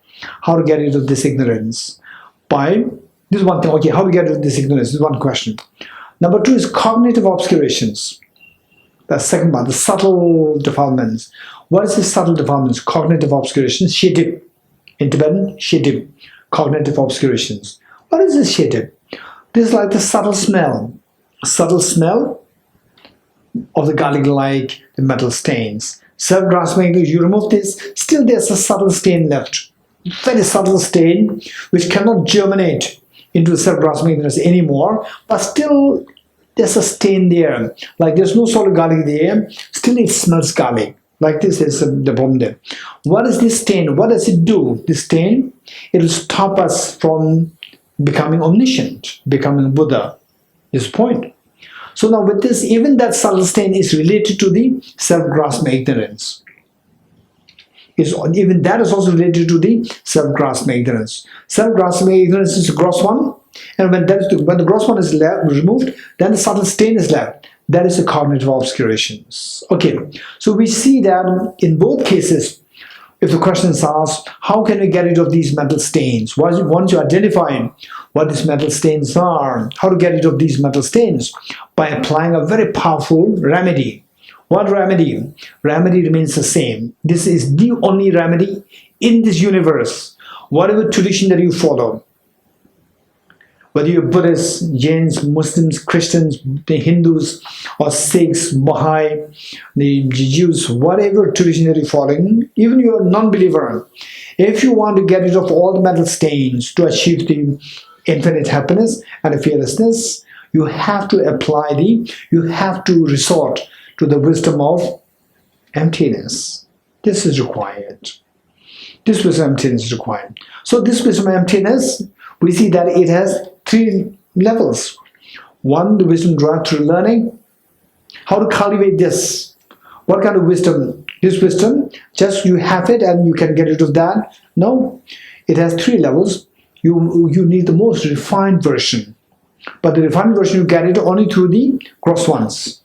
How to get rid of this ignorance? This is one thing. Okay, how to get rid of this ignorance? This is one question. Number two is cognitive obscurations. The second part, the subtle defilements. What is the subtle defilements? Cognitive obscurations. Shedip. In Tibetan, shedip. Cognitive obscurations. What is this shedip? This is like the subtle smell. Subtle smell of the garlic-like, the metal stains. Self-grasping, you remove this, still there's a subtle stain left. Very subtle stain which cannot germinate into the self-grasping anymore, but still there's a stain there. Like there's no solid garlic there, still it smells garlic. Like this is the problem there. What is this stain? What does it do? This stain, it will stop us from becoming omniscient, becoming Buddha. This point. So now with this, even that subtle stain is related to the self-grasping ignorance. Even that is also related to the self-grasping ignorance. Self-grasping ignorance is the gross one, and when the gross one is removed, then the subtle stain is left. That is the cognitive obscurations. Okay, so we see that in both cases, if the question is asked, how can we get rid of these mental stains? Once you identify what these mental stains are, how to get rid of these mental stains? By applying a very powerful remedy. What remedy? Remedy remains the same. This is the only remedy in this universe. Whatever tradition that you follow, whether you're Buddhists, Jains, Muslims, Christians, the Hindus, or Sikhs, Baha'i, the Jews, whatever tradition that you're following, even you're a non-believer, if you want to get rid of all the mental stains to achieve the infinite happiness and fearlessness, you have to resort to the wisdom of emptiness. This is required. This wisdom of emptiness is required. So this wisdom of emptiness, we see that it has three levels. One, the wisdom derived through learning. How to cultivate this? What kind of wisdom? This wisdom, just you have it and you can get rid of that? No, it has three levels. You need the most refined version. But the refined version, you get it only through the gross ones.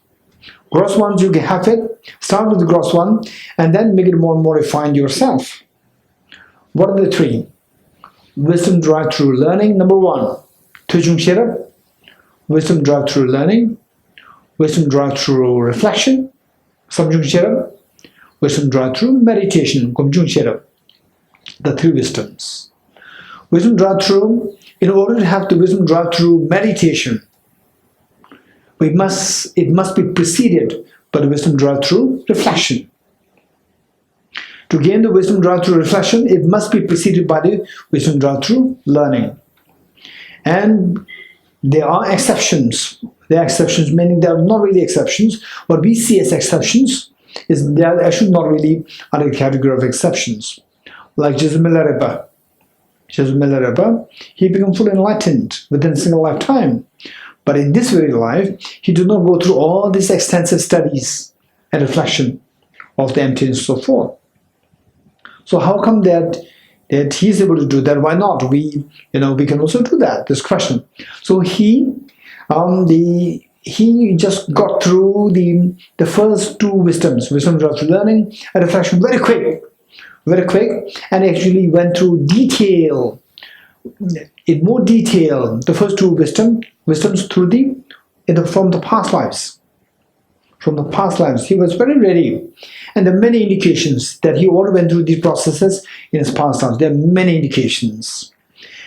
Gross ones, you have it, start with the gross one, and then make it more and more refined yourself. What are the three? Wisdom derived through learning, number one. Tujung Sherab, wisdom derived through learning, wisdom derived through reflection, Samjung Sherab, wisdom derived through meditation, Gomjung Sherab, the three wisdoms. Wisdom derived through, in order to have the wisdom derived through meditation, it must be preceded by the wisdom derived through reflection. To gain the wisdom derived through reflection, it must be preceded by the wisdom derived through learning. And there are exceptions. There are exceptions, meaning they are not really exceptions. What we see as exceptions is they are actually not really under the category of exceptions. Like Geshe Dorji, he became fully enlightened within a single lifetime. But in this very life, he did not go through all these extensive studies and reflection of the emptiness and so forth. So how come that he is able to do that? Why not? We can also do that. This question. So he just got through the first two wisdoms, wisdom derived through learning and reflection, very quick, and actually went through detail, in more detail, the first two wisdoms through from the past lives. From the past lives, he was very ready, and there are many indications that he already went through these processes in his past lives. There are many indications,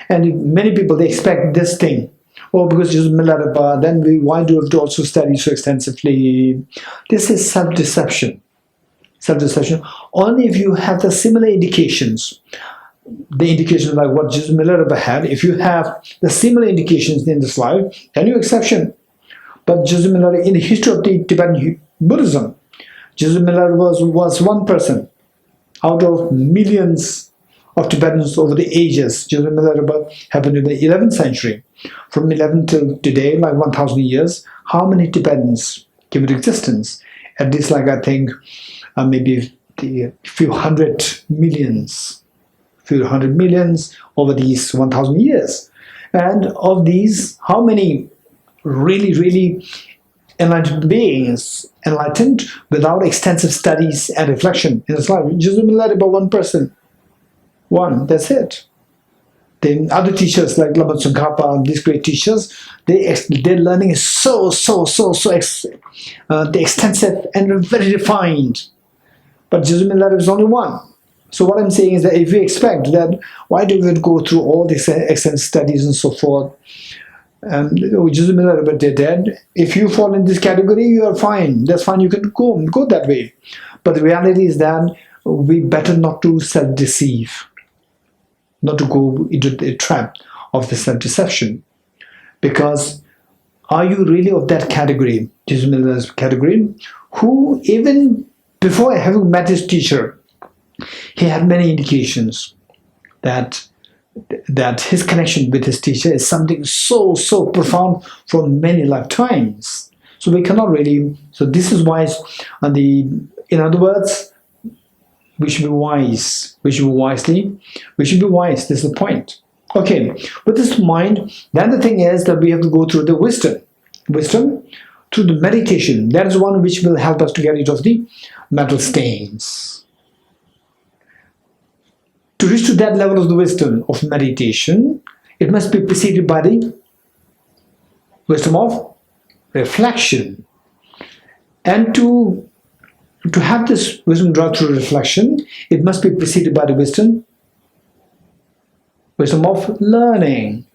and many people, they expect this thing. Oh, because it's Milarepa, then why do we have to also study so extensively? This is self-deception. Self-deception. Only if you have the similar indications, the indications like what Geshe Milarepa had, if you have the similar indications in this life, then you're exception. But Geshe Milarepa, in the history of the Tibetan Buddhism, Geshe Milarepa was one person out of millions of Tibetans over the ages. Geshe Milarepa happened in the 11th century. From 11 till today, like 1,000 years, how many Tibetans came into existence? At least, like I think, maybe a few hundred millions over these 1,000 years. And of these, how many really enlightened beings, enlightened without extensive studies and reflection in his life? Geshe Milarepa, one person. One, that's it. Then other teachers like Lama Tsongkhapa, these great teachers, their learning is so extensive and very refined. But Geshe Milarepa is only one. So what I'm saying is that if we expect that, why do we go through all these extensive studies and so forth? Geshe Milarepa did that. If you fall in this category, you are fine. That's fine. You can go that way. But the reality is that we better not to self-deceive, not to go into the trap of the self-deception. Because are you really of that category, Geshe Milarepa's category, who even before having met his teacher, he had many indications that his connection with his teacher is something so profound from many lifetimes. So we cannot really. So this is why, in other words, we should be wise. We should be wisely. We should be wise. This is the point. Okay. With this in mind, then the thing is that we have to go through the wisdom through the meditation. That is one which will help us to get rid of the mental stains. To reach to that level of the wisdom of meditation, it must be preceded by the wisdom of reflection. And to have this wisdom drawn through reflection, it must be preceded by the wisdom of learning.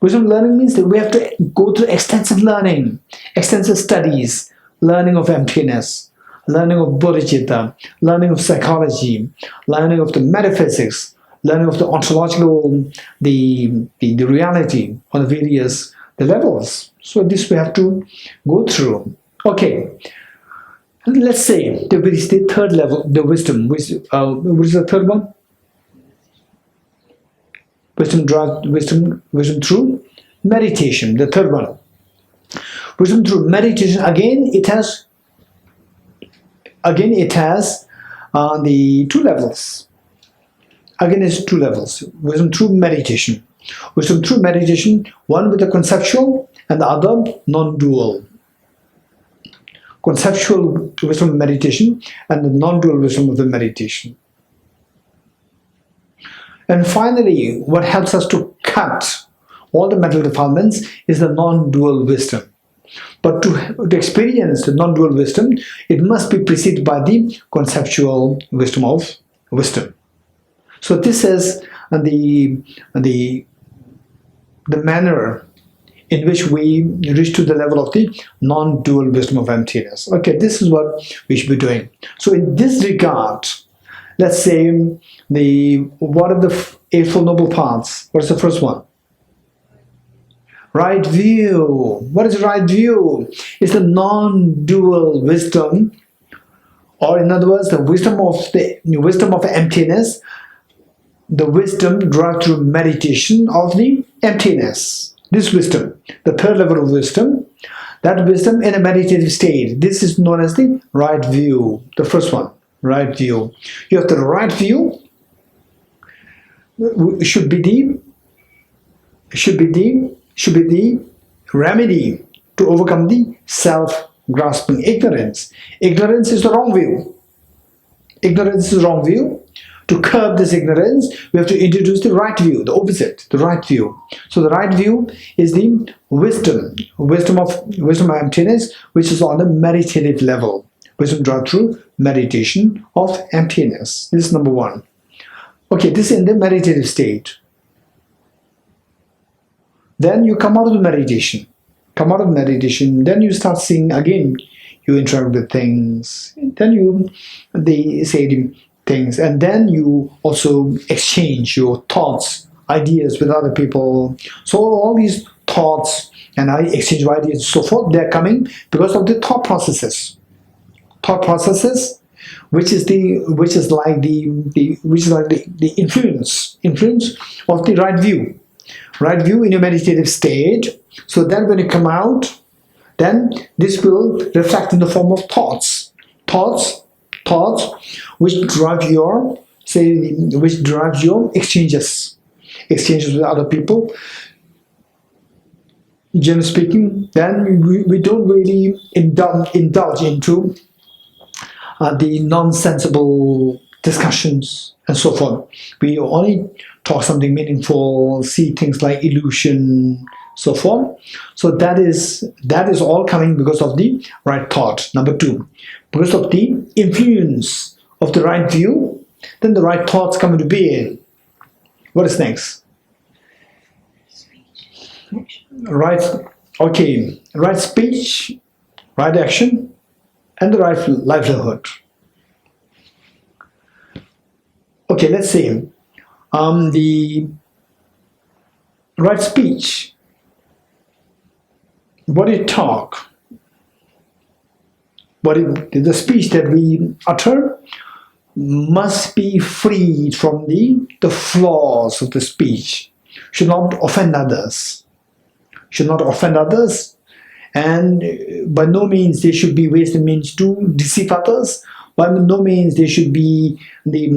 Wisdom of learning means that we have to go through extensive learning, extensive studies, learning of emptiness, learning of bodhicitta, learning of psychology, learning of the metaphysics, learning of the ontological, the reality on the various levels. So this we have to go through. Okay, let's say there is the third level, the wisdom. What is the third one? Wisdom through meditation. The third one. Wisdom through meditation. Again, it has the two levels. Again, it's two levels. Wisdom through meditation. Wisdom through meditation, one with the conceptual and the other non-dual. Conceptual wisdom of meditation and the non-dual wisdom of the meditation. And finally, what helps us to cut all the mental defilements is the non-dual wisdom. But to experience the non-dual wisdom, it must be preceded by the conceptual wisdom of wisdom. So this is the manner in which we reach to the level of the non-dual wisdom of emptiness. Okay, this is what we should be doing. So in this regard, let's say what are the Eightfold Noble Paths? What is the first one? Right view. What is right view? It's the non-dual wisdom, or in other words, the wisdom of emptiness, the wisdom derived through meditation of the emptiness. This wisdom, the third level of wisdom, that wisdom in a meditative state. This is known as the right view. The first one, right view. You have the right view. Should be the remedy to overcome the self-grasping ignorance. Ignorance is the wrong view. Ignorance is the wrong view. To curb this ignorance, we have to introduce the right view, the opposite, the right view. So the right view is the wisdom of emptiness, which is on the meditative level. Wisdom drawn through meditation of emptiness. This is number one. Okay, this is in the meditative state. Then you come out of the meditation. Then you start seeing again. You interact with things. Then they say the things, and then you also exchange your thoughts, ideas with other people. So all these thoughts and exchange of ideas and so forth, they're coming because of the thought processes. Thought processes, which is like the influence of the right view. Right view in your meditative state. So then when you come out, then this will reflect in the form of thoughts which drive your exchanges with other people. Generally speaking, then we don't really indulge into the nonsensible discussions and so forth. We only talk something meaningful, see things like illusion, so forth. So that is all coming because of the right thought. Number two, because of the influence of the right view, then the right thoughts come into being. What is next? Right. Okay. Right speech, right action, and the right livelihood. Okay, let's see. The right speech. What you talk, the speech that we utter must be freed from the flaws of the speech. Should not offend others. And by no means there should be ways and means to deceive others. By no means there should be the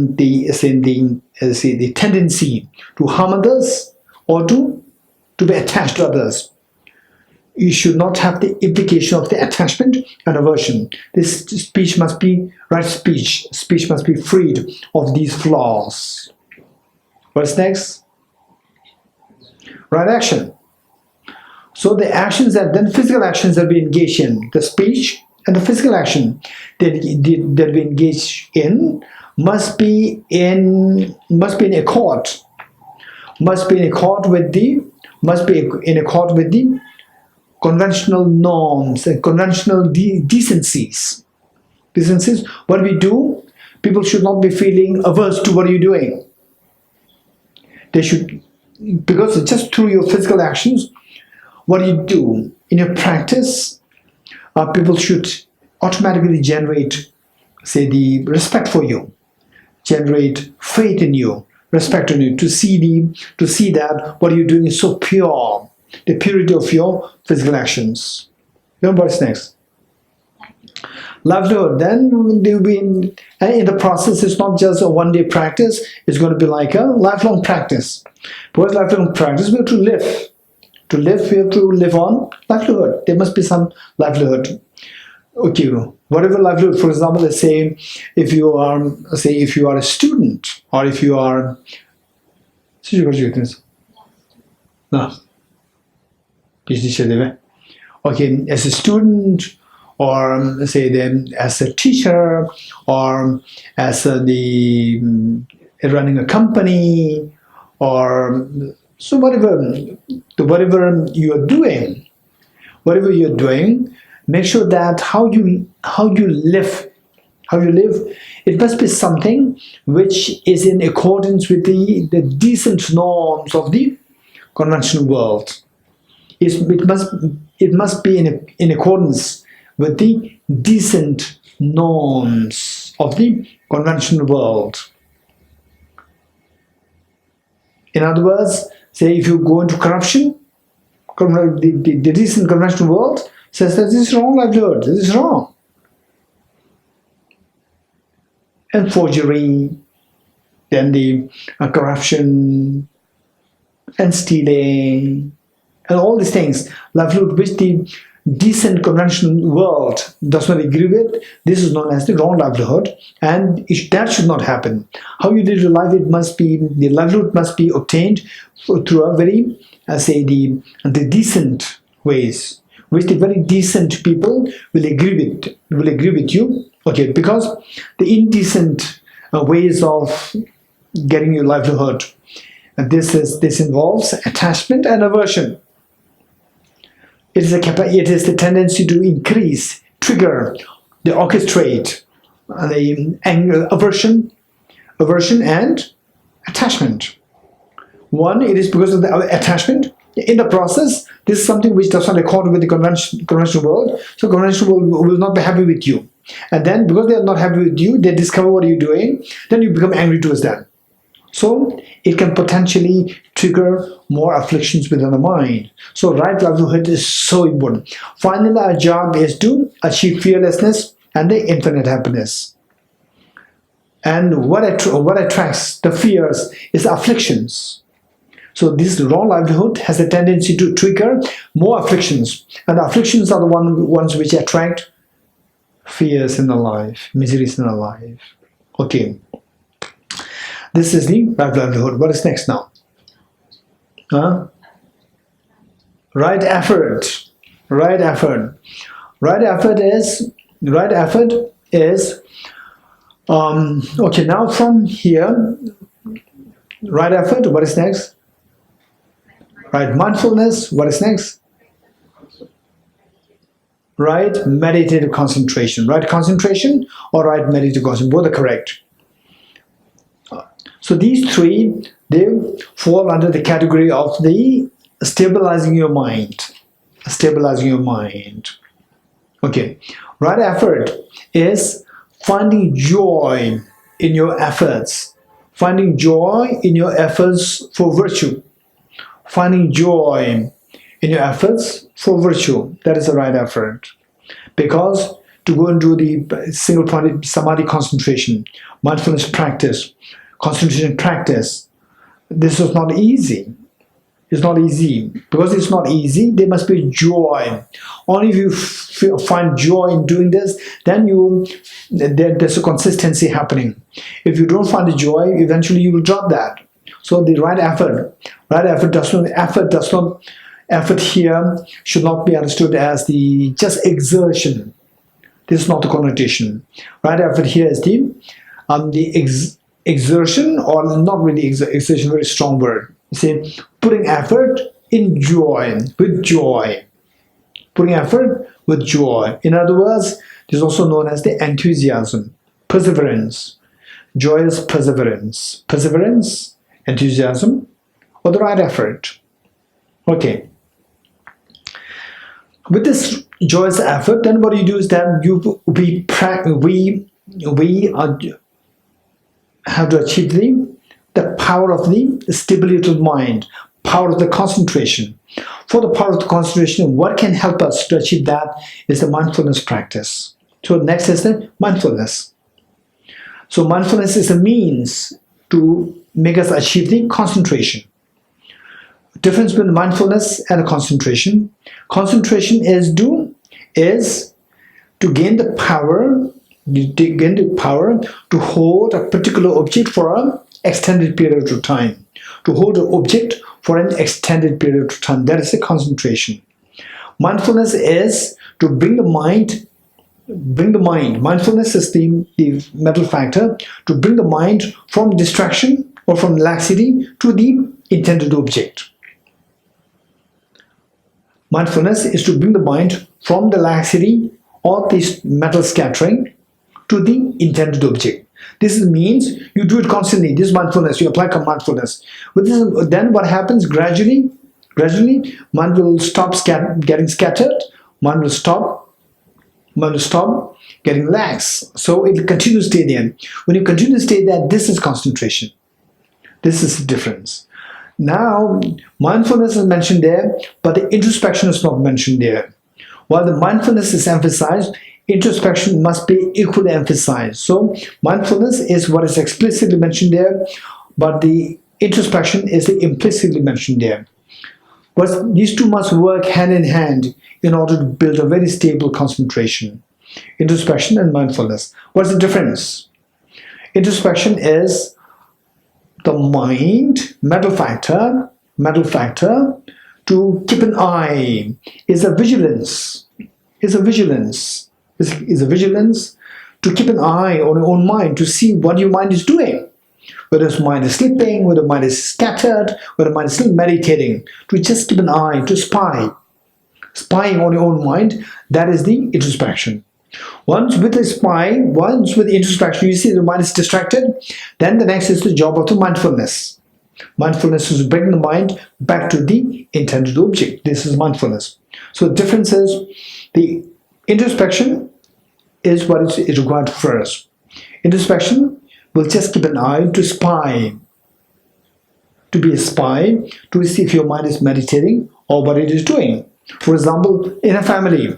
tendency to harm others or to be attached to others. You should not have the implication of the attachment and aversion. This speech must be right speech. Speech must be freed of these flaws. What's next? Right action. So the actions then physical actions that we engage in, the speech and the physical action that we engage in must be in accord with the conventional norms and conventional decencies. What we do, people should not be feeling averse to what you're doing. They should, because just through your physical actions, what you do in your practice, people should automatically generate, say, the respect for you, generate faith in you, respect in you, to see that what you're doing is so pure, the purity of your physical actions. Remember what's next? Livelihood. Then in the process, it's not just a one-day practice, it's going to be like a lifelong practice. Because lifelong practice, we have to live. To live, we have to live on livelihood. There must be some livelihood. Okay, whatever livelihood, for example, let's say if you are a student, or if you are, no. Okay, as a student, or say then as a teacher, or as running a company, or so whatever you're doing, make sure that how you live, it must be something which is in accordance with the decent norms of the conventional world. It must be in accordance with the decent norms of the conventional world. In other words, say if you go into corruption, the decent conventional world says that this is wrong livelihood, this is wrong. And forgery, then the corruption and stealing, and all these things, livelihood which the decent conventional world does not agree with, this is known as the wrong livelihood, and that should not happen. How you live your life, the livelihood must be obtained through a very, the decent ways, which the very decent people will agree with you. Okay, because the indecent ways of getting your livelihood, this involves attachment and aversion. It is the tendency to increase, trigger, the orchestrate, the anger, aversion and attachment. One, it is because of the attachment. In the process, this is something which does not accord with the conventional world. So conventional world will not be happy with you. And then because they are not happy with you, they discover what you're doing, then you become angry towards them. So it can potentially trigger more afflictions within the mind. So right livelihood is so important. Finally, our job is to achieve fearlessness and the infinite happiness. And what attracts the fears is afflictions. So this wrong livelihood has a tendency to trigger more afflictions. And the afflictions are the ones which attract fears in the life, miseries in the life. Okay. This is the right livelihood. What is next now? Right effort. Right effort. Right effort is okay, now from here, right effort, what is next? Right mindfulness, what is next? Right meditative concentration. Right concentration or right meditative concentration, both are correct. So these three, they fall under the category of the stabilizing your mind. Stabilizing your mind. Okay. Right effort is finding joy in your efforts. Finding joy in your efforts for virtue. Finding joy in your efforts for virtue. That is the right effort. Because to go and do the single-pointed samadhi concentration, mindfulness practice, concentration practice, this is not easy. It's not easy. Because it's not easy, there must be joy. Only if you find joy in doing this, then there's a consistency happening. If you don't find the joy, eventually you will drop that. So the right effort here should not be understood as the just exertion. This is not the connotation. Right effort here is the exertion, or not really exertion, very strong word. You see, putting effort in joy, with joy. Putting effort with joy. In other words, this is also known as the enthusiasm, perseverance, joyous perseverance. Perseverance, enthusiasm, or the right effort. Okay. With this joyous effort, then what you do is that we have to achieve the power of the stability of mind, power of the concentration. For the power of the concentration, what can help us to achieve that is the mindfulness practice. So next is the mindfulness. So mindfulness is a means to make us achieve the concentration. Difference between mindfulness and concentration. Concentration is to gain the power. You gain the power to hold a particular object for an extended period of time. To hold an object for an extended period of time. That is a concentration. Mindfulness is to bring the mind. Mindfulness is the mental factor to bring the mind from distraction or from laxity to the intended object. Mindfulness is to bring the mind from the laxity or this mental scattering to the intended object. This means you do it constantly. This is mindfulness. You apply mindfulness. Then what happens gradually? Mind will stop getting scattered. Mind will stop getting lax. So it will continue to stay there. When you continue to stay there, this is concentration. This is the difference. Now, mindfulness is mentioned there, but the introspection is not mentioned there. While the mindfulness is emphasized, introspection must be equally emphasized. So, mindfulness is what is explicitly mentioned there, but the introspection is implicitly mentioned there. But these two must work hand in hand in order to build a very stable concentration. Introspection and mindfulness. What's the difference? Introspection is the mind, mental factor to keep an eye, is a vigilance to keep an eye on your own mind, to see what your mind is doing. Whether your mind is sleeping, whether your mind is scattered, whether your mind is still meditating, to just keep an eye, to spying on your own mind, that is the introspection. Once with introspection, you see the mind is distracted, then the next is the job of the mindfulness. Mindfulness is to bring the mind back to the intended object. This is mindfulness. So the difference is the introspection is what is required first. Introspection will just keep an eye to spy, to be a spy, to see if your mind is meditating or what it is doing. For example, in a family,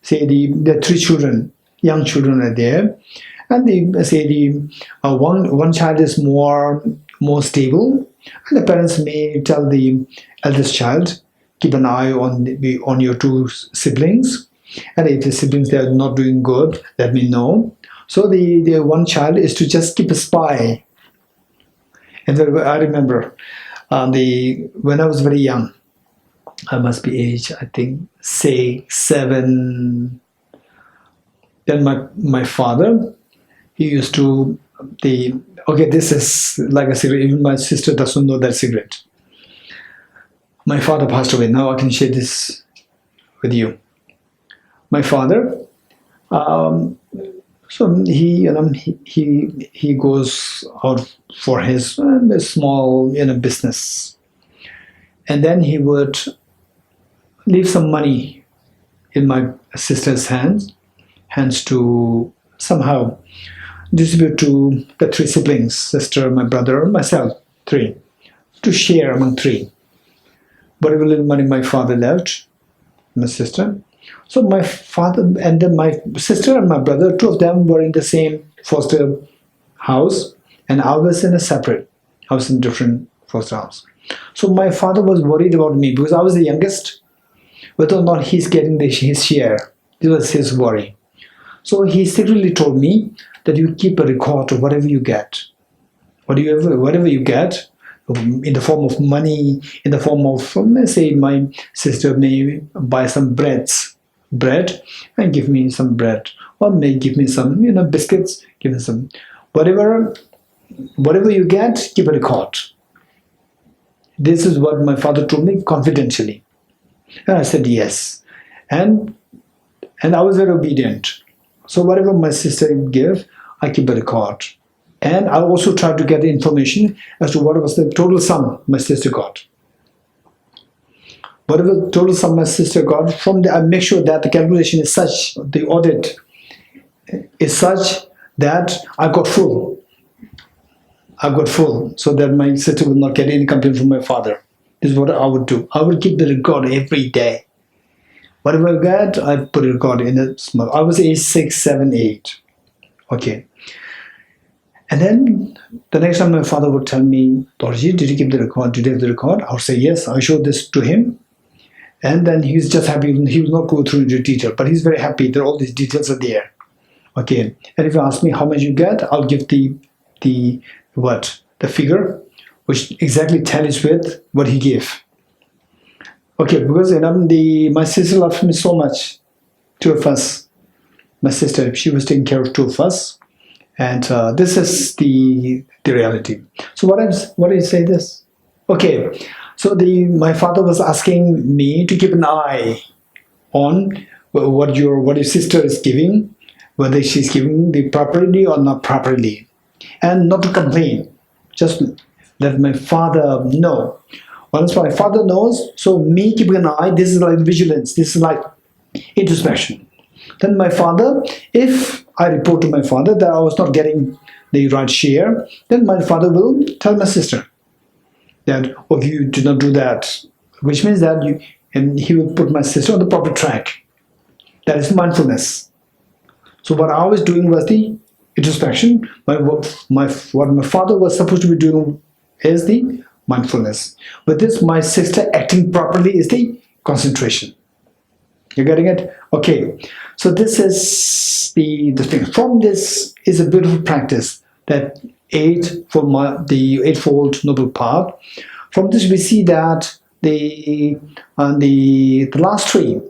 say there are 3 children, young children are there, and one child is more stable, and the parents may tell the eldest child, keep an eye on your 2 siblings, and if the siblings they are not doing good, let me know. So the one child is to just keep a spy. And I remember when I was very young, I must be age, I think, say 7. Then my father, he used to, this is like a cigarette, even my sister doesn't know that cigarette. My father passed away, now I can share this with you. My father, so he goes out for his small business, and then he would leave some money in my sister's hands to somehow distribute to the 3 siblings, sister, my brother, myself, 3, to share among 3. Whatever little money my father left, my sister. So my father and then my sister and my brother, 2 of them were in the same foster house, and I was in a different foster house. So my father was worried about me because I was the youngest, whether or not he's getting his share. This was his worry. So he secretly told me that you keep a record of whatever you get. Whatever you get, in the form of money, in the form of, let's say, my sister may buy some bread and give me some bread, or may give me some, biscuits, give me some, whatever you get, keep a record. This is what my father told me confidentially. And I said yes. And I was very obedient. So whatever my sister gave, I keep a record. And I also tried to get the information as to what was the total sum my sister got. Whatever the total sum my sister got, from there I make sure that the calculation is such, the audit is such that I got full, so that my sister would not get any complaint from my father. This is what I would do. I would keep the record every day. Whatever I got, I put a record in a small. I was age 6, 7, 8. Okay. And then the next time my father would tell me, Dorji, did you keep the record? Did you have the record? I would say yes. I showed this to him. And then he was just happy. He will not go through into detail, but he's very happy that all these details are there. Okay. And if you ask me how much you get, I'll give the figure, which exactly tallies with what he gave. Okay, because my sister loved me so much, two of us. My sister, she was taking care of two of us, and this is the reality. So what do you say this? Okay, so my father was asking me to keep an eye on what your sister is giving, whether she's giving the properly or not properly, and not to complain. Just let my father know. Once my father knows, so me keeping an eye, this is like vigilance, this is like introspection. Then my father, if I report to my father that I was not getting the right share, then my father will tell my sister that, oh, you did not do that, which means that and he will put my sister on the proper track. That is mindfulness. So what I was doing was the introspection. What my father was supposed to be doing is the mindfulness. With this, my sister acting properly is the concentration. You're getting it? Okay. So this is the thing. From this is a beautiful practice, that the Eightfold Noble Path. From this we see that the last three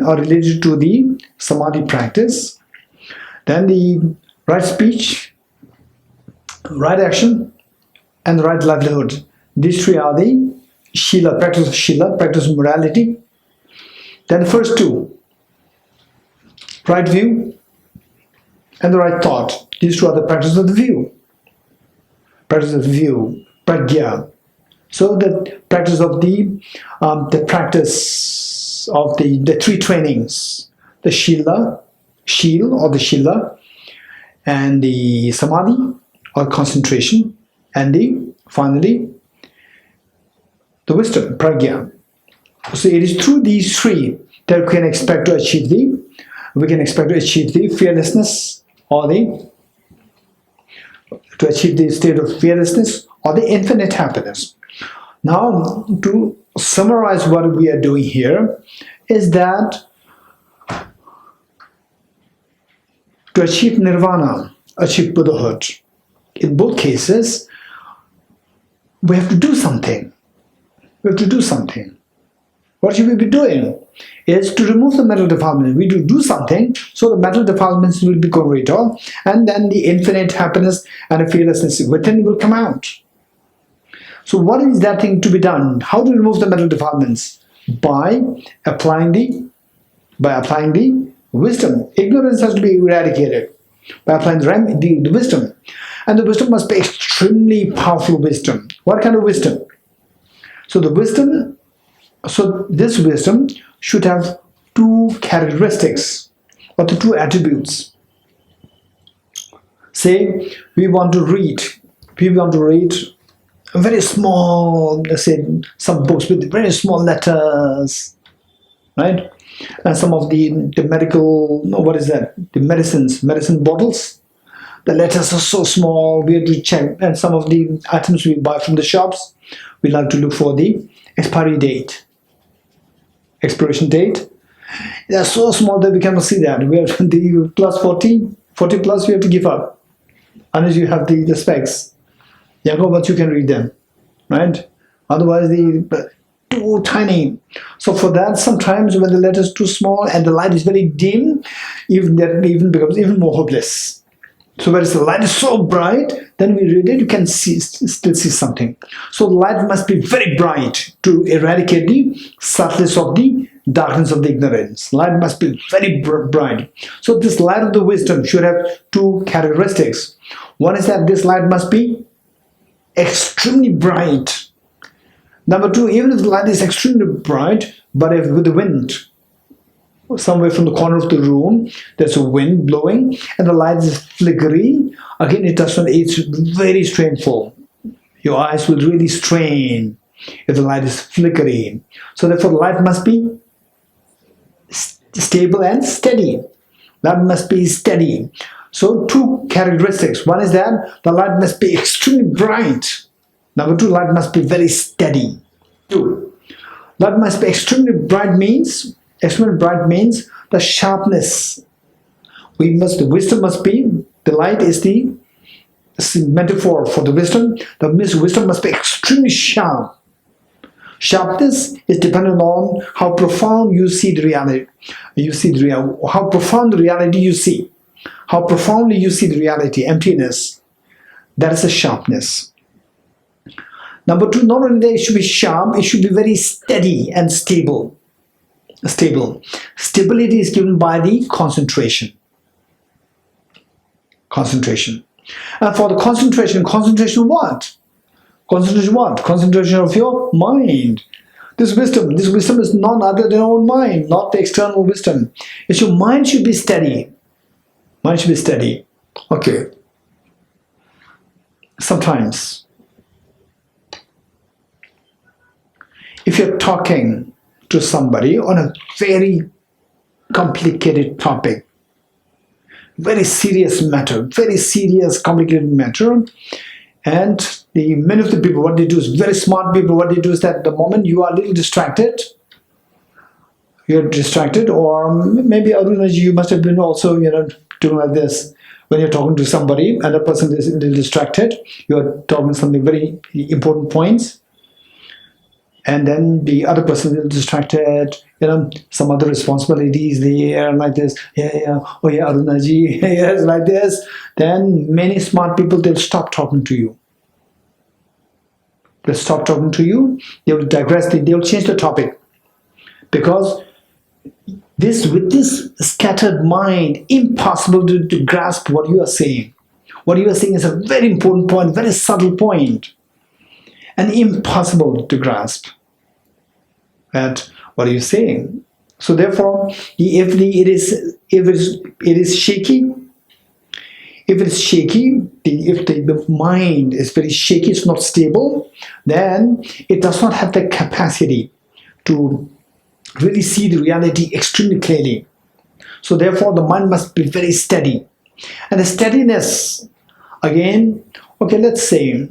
are related to the samadhi practice. Then the right speech, right action, and right livelihood. These three are the Shila, practice of Shila, practice of morality. Then the first two, right view and the right thought. These two are the practice of the view. Practice of the view, pragya. So the practice of the practice of the three trainings, the Shila, and the samadhi or concentration, and finally the wisdom, pragya. So it is through these three that we can expect to achieve the fearlessness, or the state of fearlessness or the infinite happiness. Now, to summarize what we are doing here is that to achieve nirvana, achieve Buddhahood, in both cases, we have to do something. What should we be doing? Is to remove the mental defilements. We do something, so the mental defilements will be gone rid of, and then the infinite happiness and the fearlessness within will come out. So what is that thing to be done? How to remove the mental defilements? By applying the wisdom. Ignorance has to be eradicated by applying the wisdom. And the wisdom must be extremely powerful wisdom. What kind of wisdom? So this wisdom should have two characteristics, or the two attributes. Say we want to read very small, let's say some books with very small letters, right? And some of the medical, what is that? The medicine bottles. The letters are so small, we have to check. And some of the items we buy from the shops, we like to look for the expiration date. They are so small that we cannot see that. We have the plus 40 plus, we have to give up. Unless you have the specs. Younger ones, you can read them, right? Otherwise, too tiny. So for that, sometimes when the letter is too small and the light is very dim, that becomes even more hopeless. So whereas the light is so bright, then we read it, you can still see something. So the light must be very bright to eradicate the subtleness of the darkness of the ignorance. Light must be very bright. So this light of the wisdom should have two characteristics. One is that this light must be extremely bright. Number two, even if the light is extremely bright, but if with the wind, somewhere from the corner of the room, there's a wind blowing, and the light is flickering, again, it's very strainful. Your eyes will really strain if the light is flickering. So therefore, the light must be stable and steady. Light must be steady. So two characteristics. One is that the light must be extremely bright. Number two, light must be very steady. Two, light must be extremely bright means the sharpness. The wisdom must be, the light is the metaphor for the wisdom. The wisdom must be extremely sharp. Sharpness is dependent on how profound you see the reality. How profound the reality you see. How profoundly you see the reality, emptiness. That is a sharpness. Number two, not only that it should be sharp, it should be very steady and stable. Stability is given by the concentration. And for the concentration what? Concentration of your mind. This wisdom is none other than your own mind, not the external wisdom. It's your mind should be steady. Okay. Sometimes, if you're talking to somebody on a very complicated topic, very serious matter, very serious, complicated matter, and many of the people, what they do is, very smart people, what they do is that the moment you are a little distracted, or maybe Arunaji, you must have been also, doing like this. When you're talking to somebody and the person is a little distracted, you're talking something very important points, and then the other person is distracted, some other responsibilities there, like this, oh yeah, Arunaji, yes, like this. Then many smart people, they'll stop talking to you. They will digress, they will change the topic. Because with this scattered mind, impossible to grasp what you are saying. What you are saying is a very important point, very subtle point, and impossible to grasp. That what are you saying? So therefore, if it is shaky, if the mind is very shaky, it's not stable, then it does not have the capacity to really see the reality extremely clearly. So therefore, the mind must be very steady. And the steadiness, again, okay, let's say,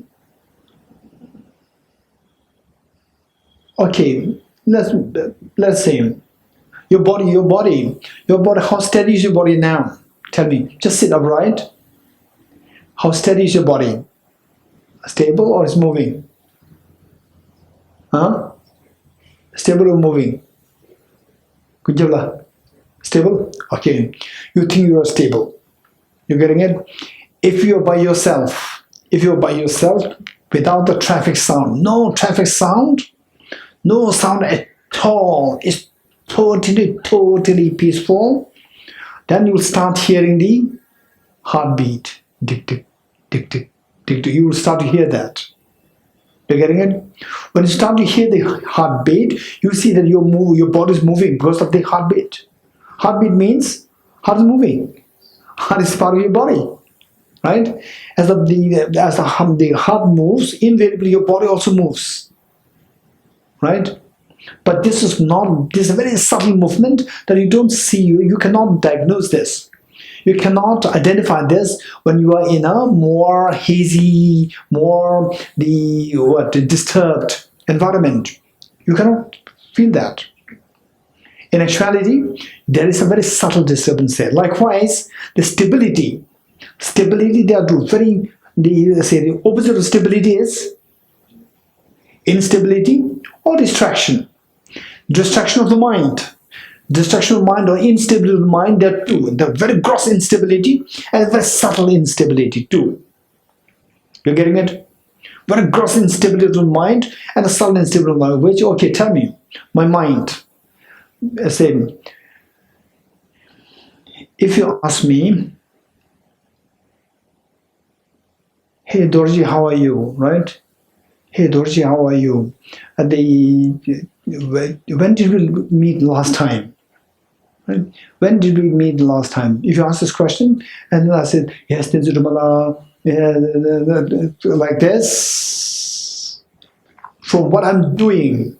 let's say, your body, how steady is your body now? Tell me, just sit upright. How steady is your body? Stable or is moving? Stable or moving? Stable? Okay. You think you are stable. You're getting it? If you're by yourself, without the traffic sound, no traffic sound, no sound at all, it's totally peaceful, then you'll start hearing the heartbeat. Tick, tick, tick, tick, tick, tick. You will start to hear that. You're getting it? When you start to hear the heartbeat, you see that your body is moving because of the heartbeat. Heartbeat means heart is moving. Heart is part of your body, right? As the heart moves, invariably your body also moves, right? But this is a very subtle movement that you don't see. You cannot diagnose this. You cannot identify this when you are in a more hazy, more disturbed environment. You cannot feel that. In actuality, there is a very subtle disturbance there. Likewise, the stability, they are the opposite of stability is instability or distraction. Distraction of the mind. Distraction of mind or instability of the mind, there are two. The very gross instability and very subtle instability too. You're getting it? Very gross instability of the mind and a subtle instability of the mind. Which, okay, tell me, my mind. Say, if you ask me, hey Dorji, how are you? Right? Hey Dorji, how are you? When did we meet last time? Right? When did we meet last time? If you ask this question, and then I said, yes, like this. From what I'm doing,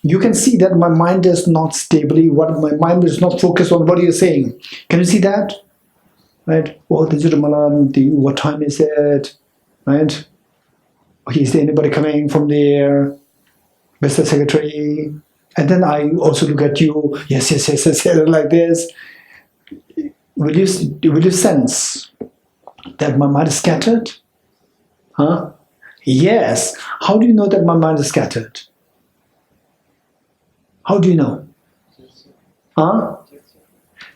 you can see that my mind is not stably. My mind is not focused on what you're saying. Can you see that? Right? Oh, what time is it? Right? Okay, is there anybody coming from there? Mr. Secretary? And then I also look at you. Yes, like this. Will you sense that my mind is scattered? Yes. How do you know that my mind is scattered? How do you know? Huh?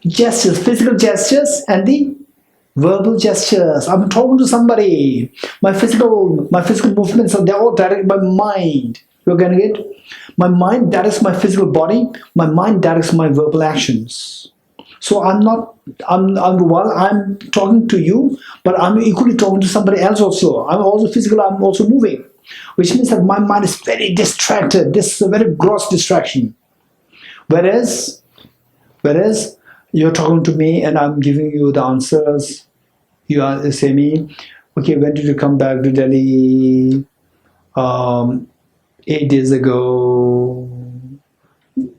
Gestures, physical gestures and the verbal gestures. I'm talking to somebody. My physical movements, they're all directed by mind. You're getting it? My mind directs my physical body. My mind directs my verbal actions. So while I'm talking to you, but I'm equally talking to somebody else also. I'm also physical, I'm also moving. Which means that my mind is very distracted. This is a very gross distraction. Whereas you're talking to me and I'm giving you the answers. You are say me, okay, when did you come back to Delhi? 8 days ago.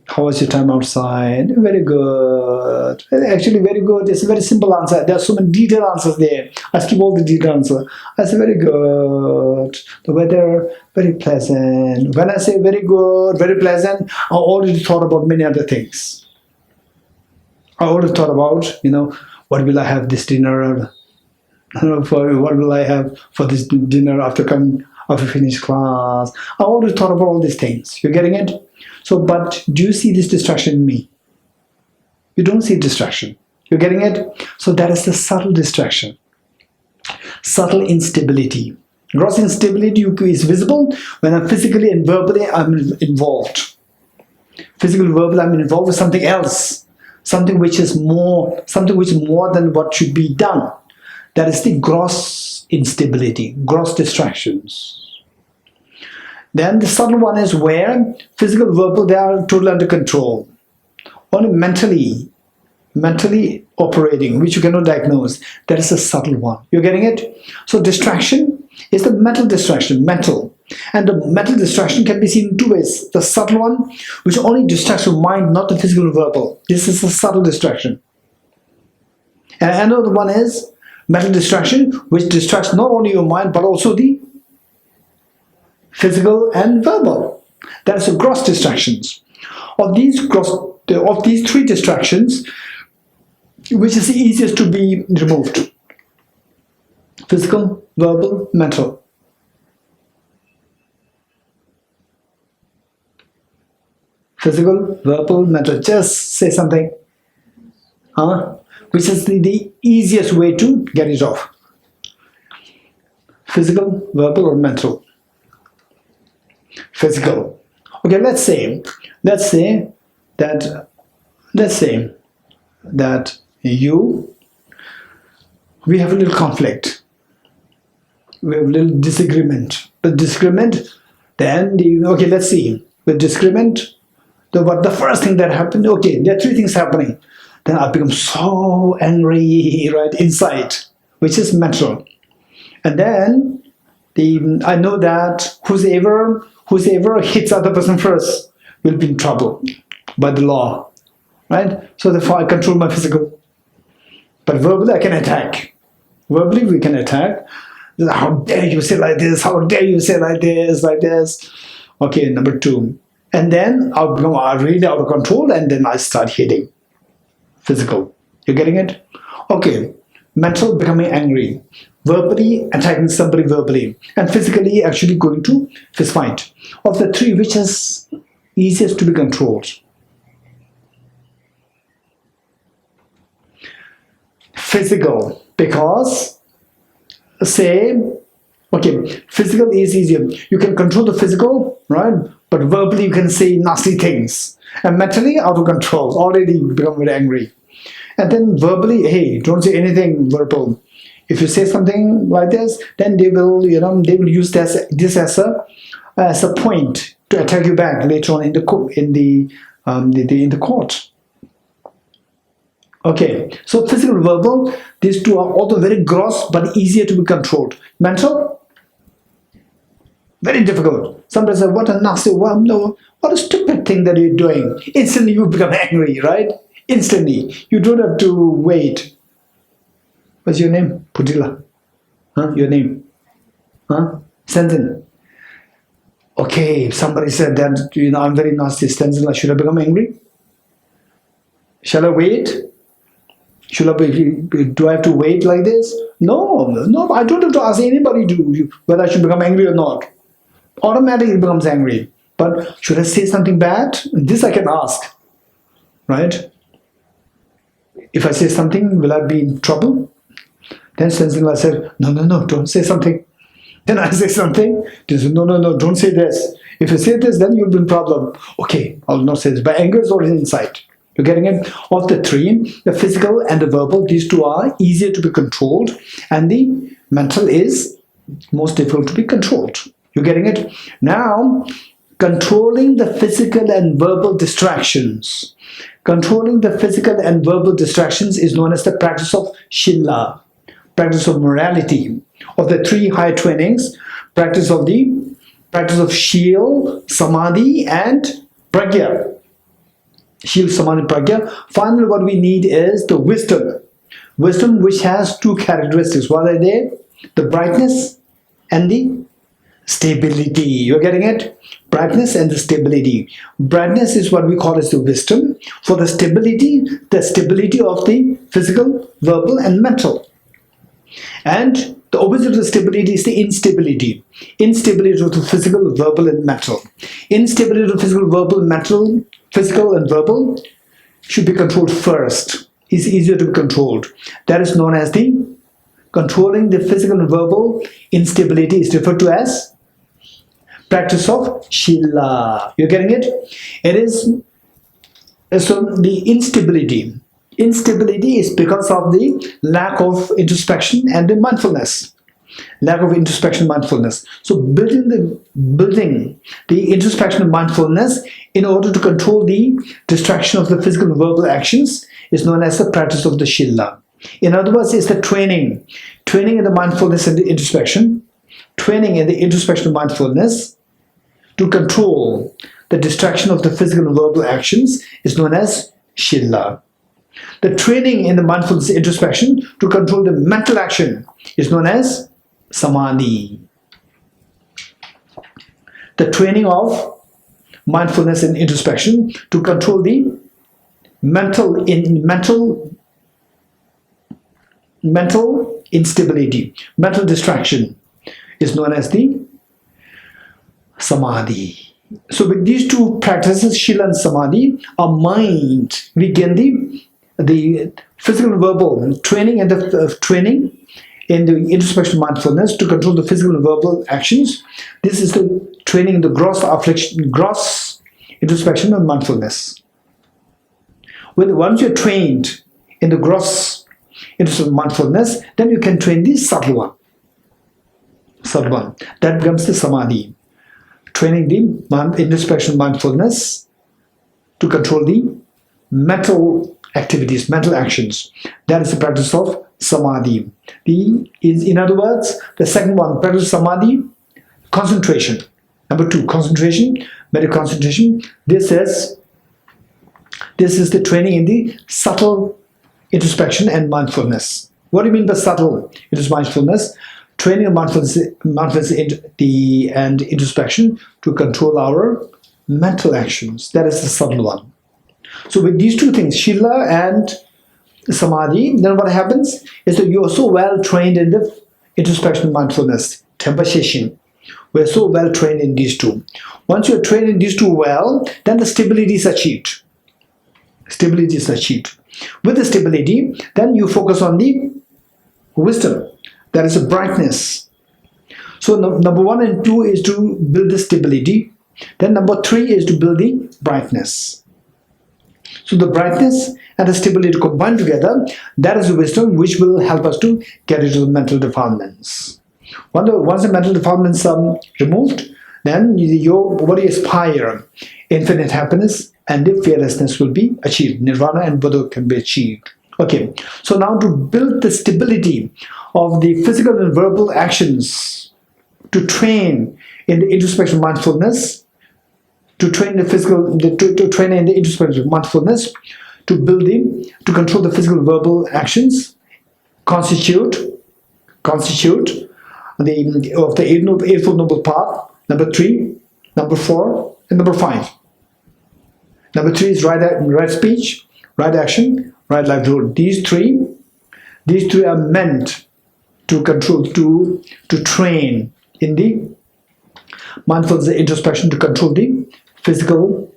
How was your time outside? Very good. Actually, very good. It's a very simple answer. There are so many detailed answers there. I skip all the detailed answer. I say very good. The weather, very pleasant. When I say very good, very pleasant, I already thought about many other things. I already thought about, what will I have this dinner? What will I have for this dinner after finish class? I already thought about all these things. You're getting it? So, but do you see this distraction in me? You don't see distraction. You're getting it? So that is the subtle distraction. Subtle instability. Gross instability is visible when I'm physically and verbally I'm involved. Physical, verbally I'm involved with something else. Something which is more than what should be done. That is the gross instability, gross distractions. Then the subtle one is where physical, verbal, they are totally under control. Only mentally operating, which you cannot diagnose. That is a subtle one. You're getting it? So distraction is the mental distraction, mental. And the mental distraction can be seen in two ways. The subtle one, which only distracts your mind, not the physical and verbal. This is a subtle distraction. And another one is mental distraction, which distracts not only your mind, but also the physical and verbal. That is the gross distractions. Of these three distractions, which is the easiest to be removed? Physical, verbal, mental. Physical, verbal, mental. Just say something. Which is the easiest way to get it off? Physical, verbal, or mental? Physical. Okay, let's say that we have a little conflict. We have a little disagreement. With disagreement, then let's see. With disagreement, the first thing that happened, okay, there are three things happening. Then I become so angry, right, inside, which is mental. And then I know that whoever hits other person first will be in trouble by the law, right? So therefore I control my physical. But verbally I can attack. Verbally we can attack. How dare you say like this? How dare you say like this? Okay, number two. And then I'll become really out of control and then I start hitting. Physical. You're getting it? Okay. Mental, becoming angry. Verbally, attacking somebody verbally. And physically, actually going to fist fight. Of the three, which is easiest to be controlled? Physical. Because, physical is easier. You can control the physical, right? But verbally, you can say nasty things. And mentally, out of control. Already you become very angry. And then verbally, hey, don't say anything verbal. If you say something like this, then they will use this as a point to attack you back later on in the court. Okay, so physical, verbal, these two are also very gross but easier to be controlled. Mental, very difficult. Somebody says, what a stupid thing that you're doing. Instantly you become angry, right? Instantly. You don't have to wait. What's your name? Putila. Your name? Stenson. Okay, if somebody said that, I'm very nasty, Stenson, should I become angry? Shall I wait? Do I have to wait like this? No, no, I don't have to ask anybody whether I should become angry or not. Automatically it becomes angry. But should I say something bad? This I can ask, right? If I say something, will I be in trouble? Then Sensei said, no, don't say something. Then I say something. They say, no, don't say this. If you say this, then you'll be in problem. Okay, I'll not say this. But anger is already inside. You're getting it? Of the three, the physical and the verbal, these two are easier to be controlled, and the mental is most difficult to be controlled. You're getting it? Now, controlling the physical and verbal distractions. Controlling the physical and verbal distractions is known as the practice of Shila, practice of morality. Of the three higher trainings, practice of Shil, Samadhi, and Pragya. Shil, Samadhi, Pragya. Finally, what we need is the wisdom. Wisdom which has two characteristics. What are they? The brightness and the stability. You're getting it? Brightness and the stability. Brightness is what we call as the wisdom. For the stability of the physical, verbal, and mental. And the opposite of the stability is the instability. Instability of the physical, verbal, and mental. Instability of physical, verbal, mental, physical, and verbal should be controlled first. It's easier to be controlled. That is known as the controlling the physical and verbal instability is referred to as practice of Shila. You're getting it? It is so the instability. Instability is because of the lack of introspection and the mindfulness. Lack of introspection, mindfulness. So building the introspection and mindfulness in order to control the distraction of the physical and verbal actions is known as the practice of the Shila. In other words, it's the training in the mindfulness and the introspection, training in the introspection and mindfulness to control the distraction of the physical and verbal actions is known as Shila. The training in the mindfulness introspection to control the mental action is known as Samadhi. The training of mindfulness and introspection to control the mental instability, mental distraction is known as the Samadhi. So with these two practices, Shila and Samadhi, our mind, we gain the physical and verbal training and the training in the introspection mindfulness to control the physical and verbal actions. This is the training in the gross introspection and mindfulness. Once you're trained in the gross introspection mindfulness, then you can train the subtle one. That becomes the Samadhi. Training the introspection mindfulness to control the mental activities, mental actions. That is the practice of Samadhi. In other words, the second one, practice of Samadhi, concentration. Number two, concentration, medical concentration. This is the training in the subtle introspection and mindfulness. What do you mean by subtle mindfulness? Training of mindfulness and introspection to control our mental actions. That is the subtle one. So with these two things, Shila and Samadhi, then what happens is that you are so well trained in the introspection and mindfulness, Tempasheshin. We're so well trained in these two. Once you're trained in these two well, then the stability is achieved. Stability is achieved. With the stability, then you focus on the wisdom. That is a brightness. So number 1 and 2 is to build the stability. Then number 3 is to build the brightness. So the brightness and the stability combined together, that is the wisdom which will help us to get into the mental defilements. Once the mental defilements are removed, then what you aspire, infinite happiness and the fearlessness will be achieved. Nirvana and Buddha can be achieved. Okay, so now to build the stability of the physical and verbal actions, to train in the introspection mindfulness, to train the physical, to train in the introspection mindfulness, to control the physical and verbal actions, constitute the Eightfold Noble Path. Number 3, number 4, and number 5. Number 3 is right speech. right action, right livelihood. These three are meant to control, to train in the mindfulness introspection, to control the physical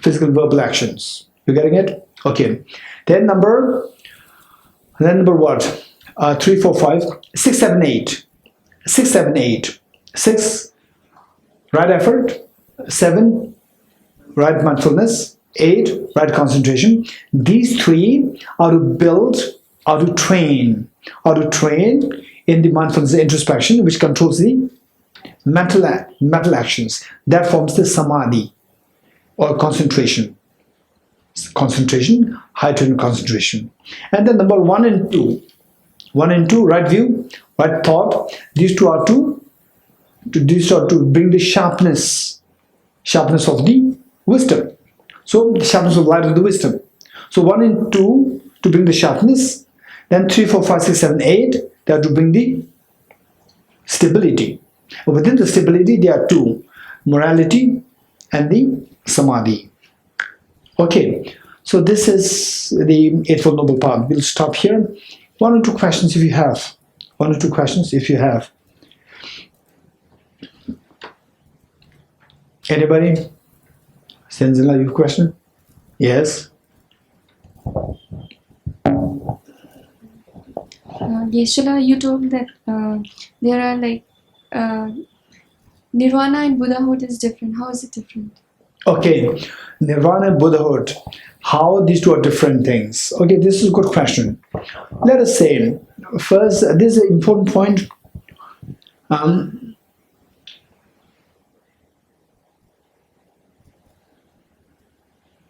verbal actions. You getting it? Okay. Then number what? 3, 4, 5, 6, 7, 8. 6, 7, 8. 6, right effort. 7, right mindfulness. 8, right concentration. These three are to build, are to train in the mindfulness introspection, which controls the mental actions. That forms the samadhi, or concentration, heightened concentration. And then number 1 and 2, right view, right thought. These two are to bring the sharpness of the wisdom. So the sharpness of light of the wisdom. So 1 and 2 to bring the sharpness. Then 3, 4, 5, 6, 7, 8, they are to bring the stability. Within the stability, there are two: morality and the samadhi. Okay, so this is the Eightfold Noble Path. We'll stop here. 1 or 2 questions if you have. 1 or 2 questions if you have. Anybody? Senzila, you have a question? Yes? Geshe, you told that there are like Nirvana and Buddhahood is different. How is it different? Okay, Nirvana and Buddhahood. How these two are different things? Okay, this is a good question. Let us say, first, this is an important point.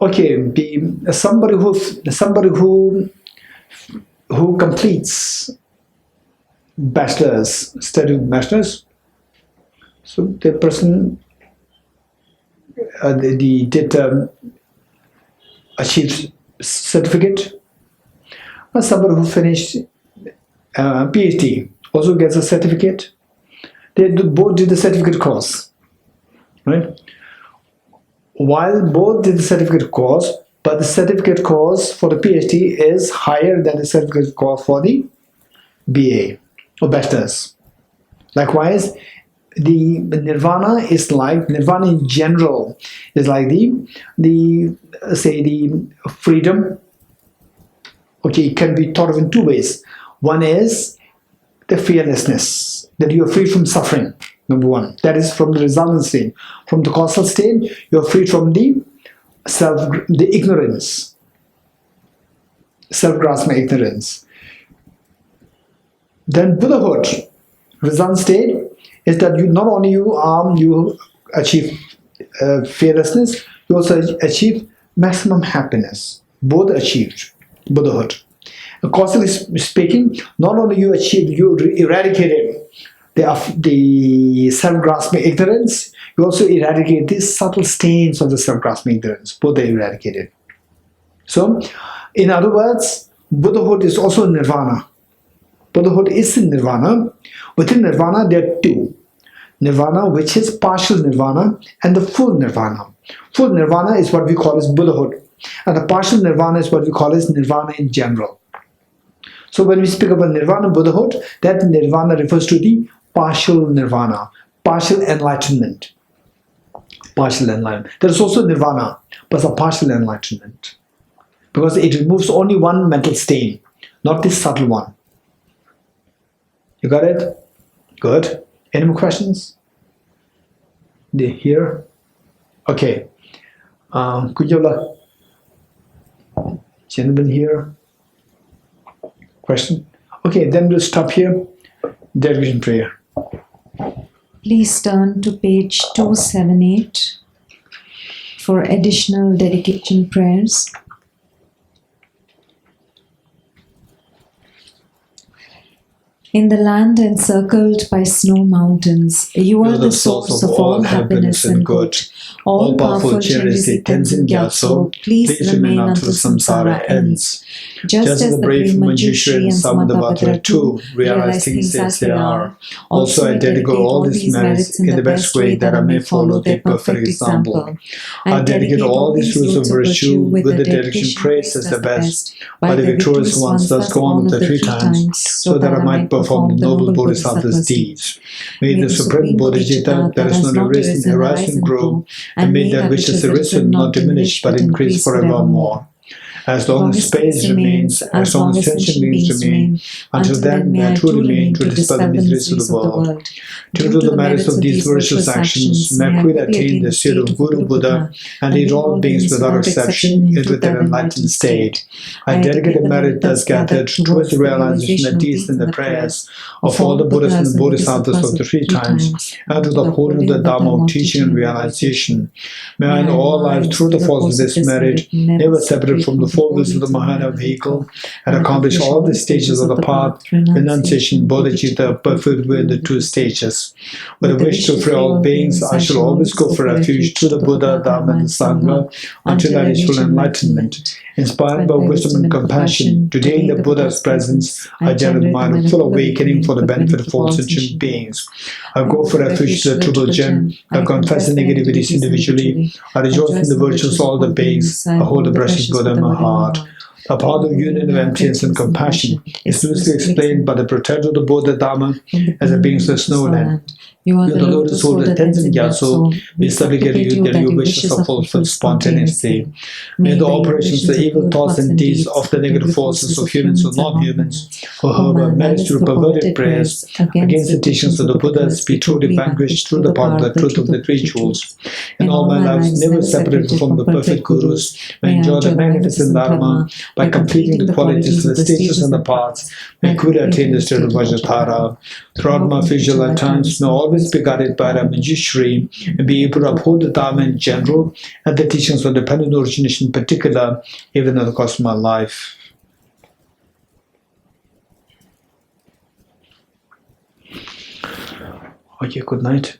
Okay, somebody who completes bachelor's, study of bachelor's, so the person did achieve certificate. Or somebody who finished PhD also gets a certificate. They both did the certificate course, right? While both did the certificate course, but the certificate course for the PhD is higher than the certificate course for the BA or bachelor's. Likewise, the nirvana in general is like the freedom. Okay, it can be thought of in 2 ways. One is the fearlessness, that you are free from suffering. Number 1, that is from the resultant state. From the causal state, you are free from the ignorance, self-grasping ignorance. Then Buddhahood, resultant state, is that you not only you achieve fearlessness, you also achieve maximum happiness. Both achieved Buddhahood. Causally speaking, not only you eradicated the self-grasping ignorance, you also eradicate these subtle stains of the self-grasping ignorance. Both are eradicated. So, in other words, Buddhahood is also nirvana. Buddhahood is in nirvana. Within nirvana, there are 2. Nirvana, which is partial nirvana, and the full nirvana. Full nirvana is what we call as Buddhahood, and the partial nirvana is what we call as nirvana in general. So when we speak about nirvana, Buddhahood, that nirvana refers to the partial nirvana, partial enlightenment. Partial enlightenment. There is also nirvana, but it's a partial enlightenment, because it removes only one mental stain, not the subtle one. You got it? Good. Any more questions? Here? Okay. Kujola. Gentleman here. Question? Okay, then we'll stop here. Dedication prayer. Please turn to page 278 for additional dedication prayers. In the land encircled by snow mountains, you are the source of all happiness and good. All-powerful Cherishi Tenzin Gyatso, please remain until samsara ends. Just as the brave Manjushri and Samantabhadra too realize things as they are, also I dedicate all these merits in the best way that I may follow their perfect example. I dedicate all these roots of virtue with the dedication praised as the best by the victorious ones thus go on the 3 times, so that I might perform the noble Bodhisattva's deeds. May the Supreme Bodhicitta that has not arisen arise and grow, and may that which has arisen not diminish but increase forevermore. As long as space remains, as long as sentient beings remain, until then may I too remain to dispel the miseries of the world. Due to the merits of these virtuous actions, may I quickly attain the state of Guru Buddha and lead all beings without exception into their enlightened state. I dedicate the merit thus gathered towards the realization of deeds and the prayers of all the Buddhas and the Bodhisattvas of the 3 times, and to the whole of the Dharma of teaching and realization. May I in all life, through the force of this merit, never separate from the 4 wheels of the Mahana vehicle, and accomplish all the stages of the path, renunciation, bodhicitta, perfect will in the 2 stages. With a wish to free all beings, I shall always go for refuge to the Buddha, Dharma, and the Sangha until I reach full enlightenment. Inspired by wisdom and compassion, today in the Buddha's presence, I generate mind of full awakening for the benefit of all sentient beings. I go for refuge to the Triple Gem. I confess the negativities individually. I rejoice in the virtues of all the beings. I hold the precious Buddha in my heart. The path of union of emptiness and compassion is loosely explained by the protector of the Buddha Dharma as a beings of the snowland. You are the lotus soul, the Tenzin Gyatso. We supplicate you that your wishes are fulfilled spontaneously. May the operations, the evil thoughts and deeds of the negative forces of humans or non-humans, who however manage through perverted prayers against the teachings of the Buddhas, be truly vanquished through the power of the truth of the 3 jewels. In all my lives, never separated from the perfect Gurus, may enjoy the magnificent Dharma by completing the qualities of the stages and the paths, may quickly attain the state of Vajratara. Throughout my future lifetimes, may always be guided by the Manjushri and be able to uphold the Dharma in general and the teachings of Dependent Origination in particular, even at the cost of my life. Okay, good night.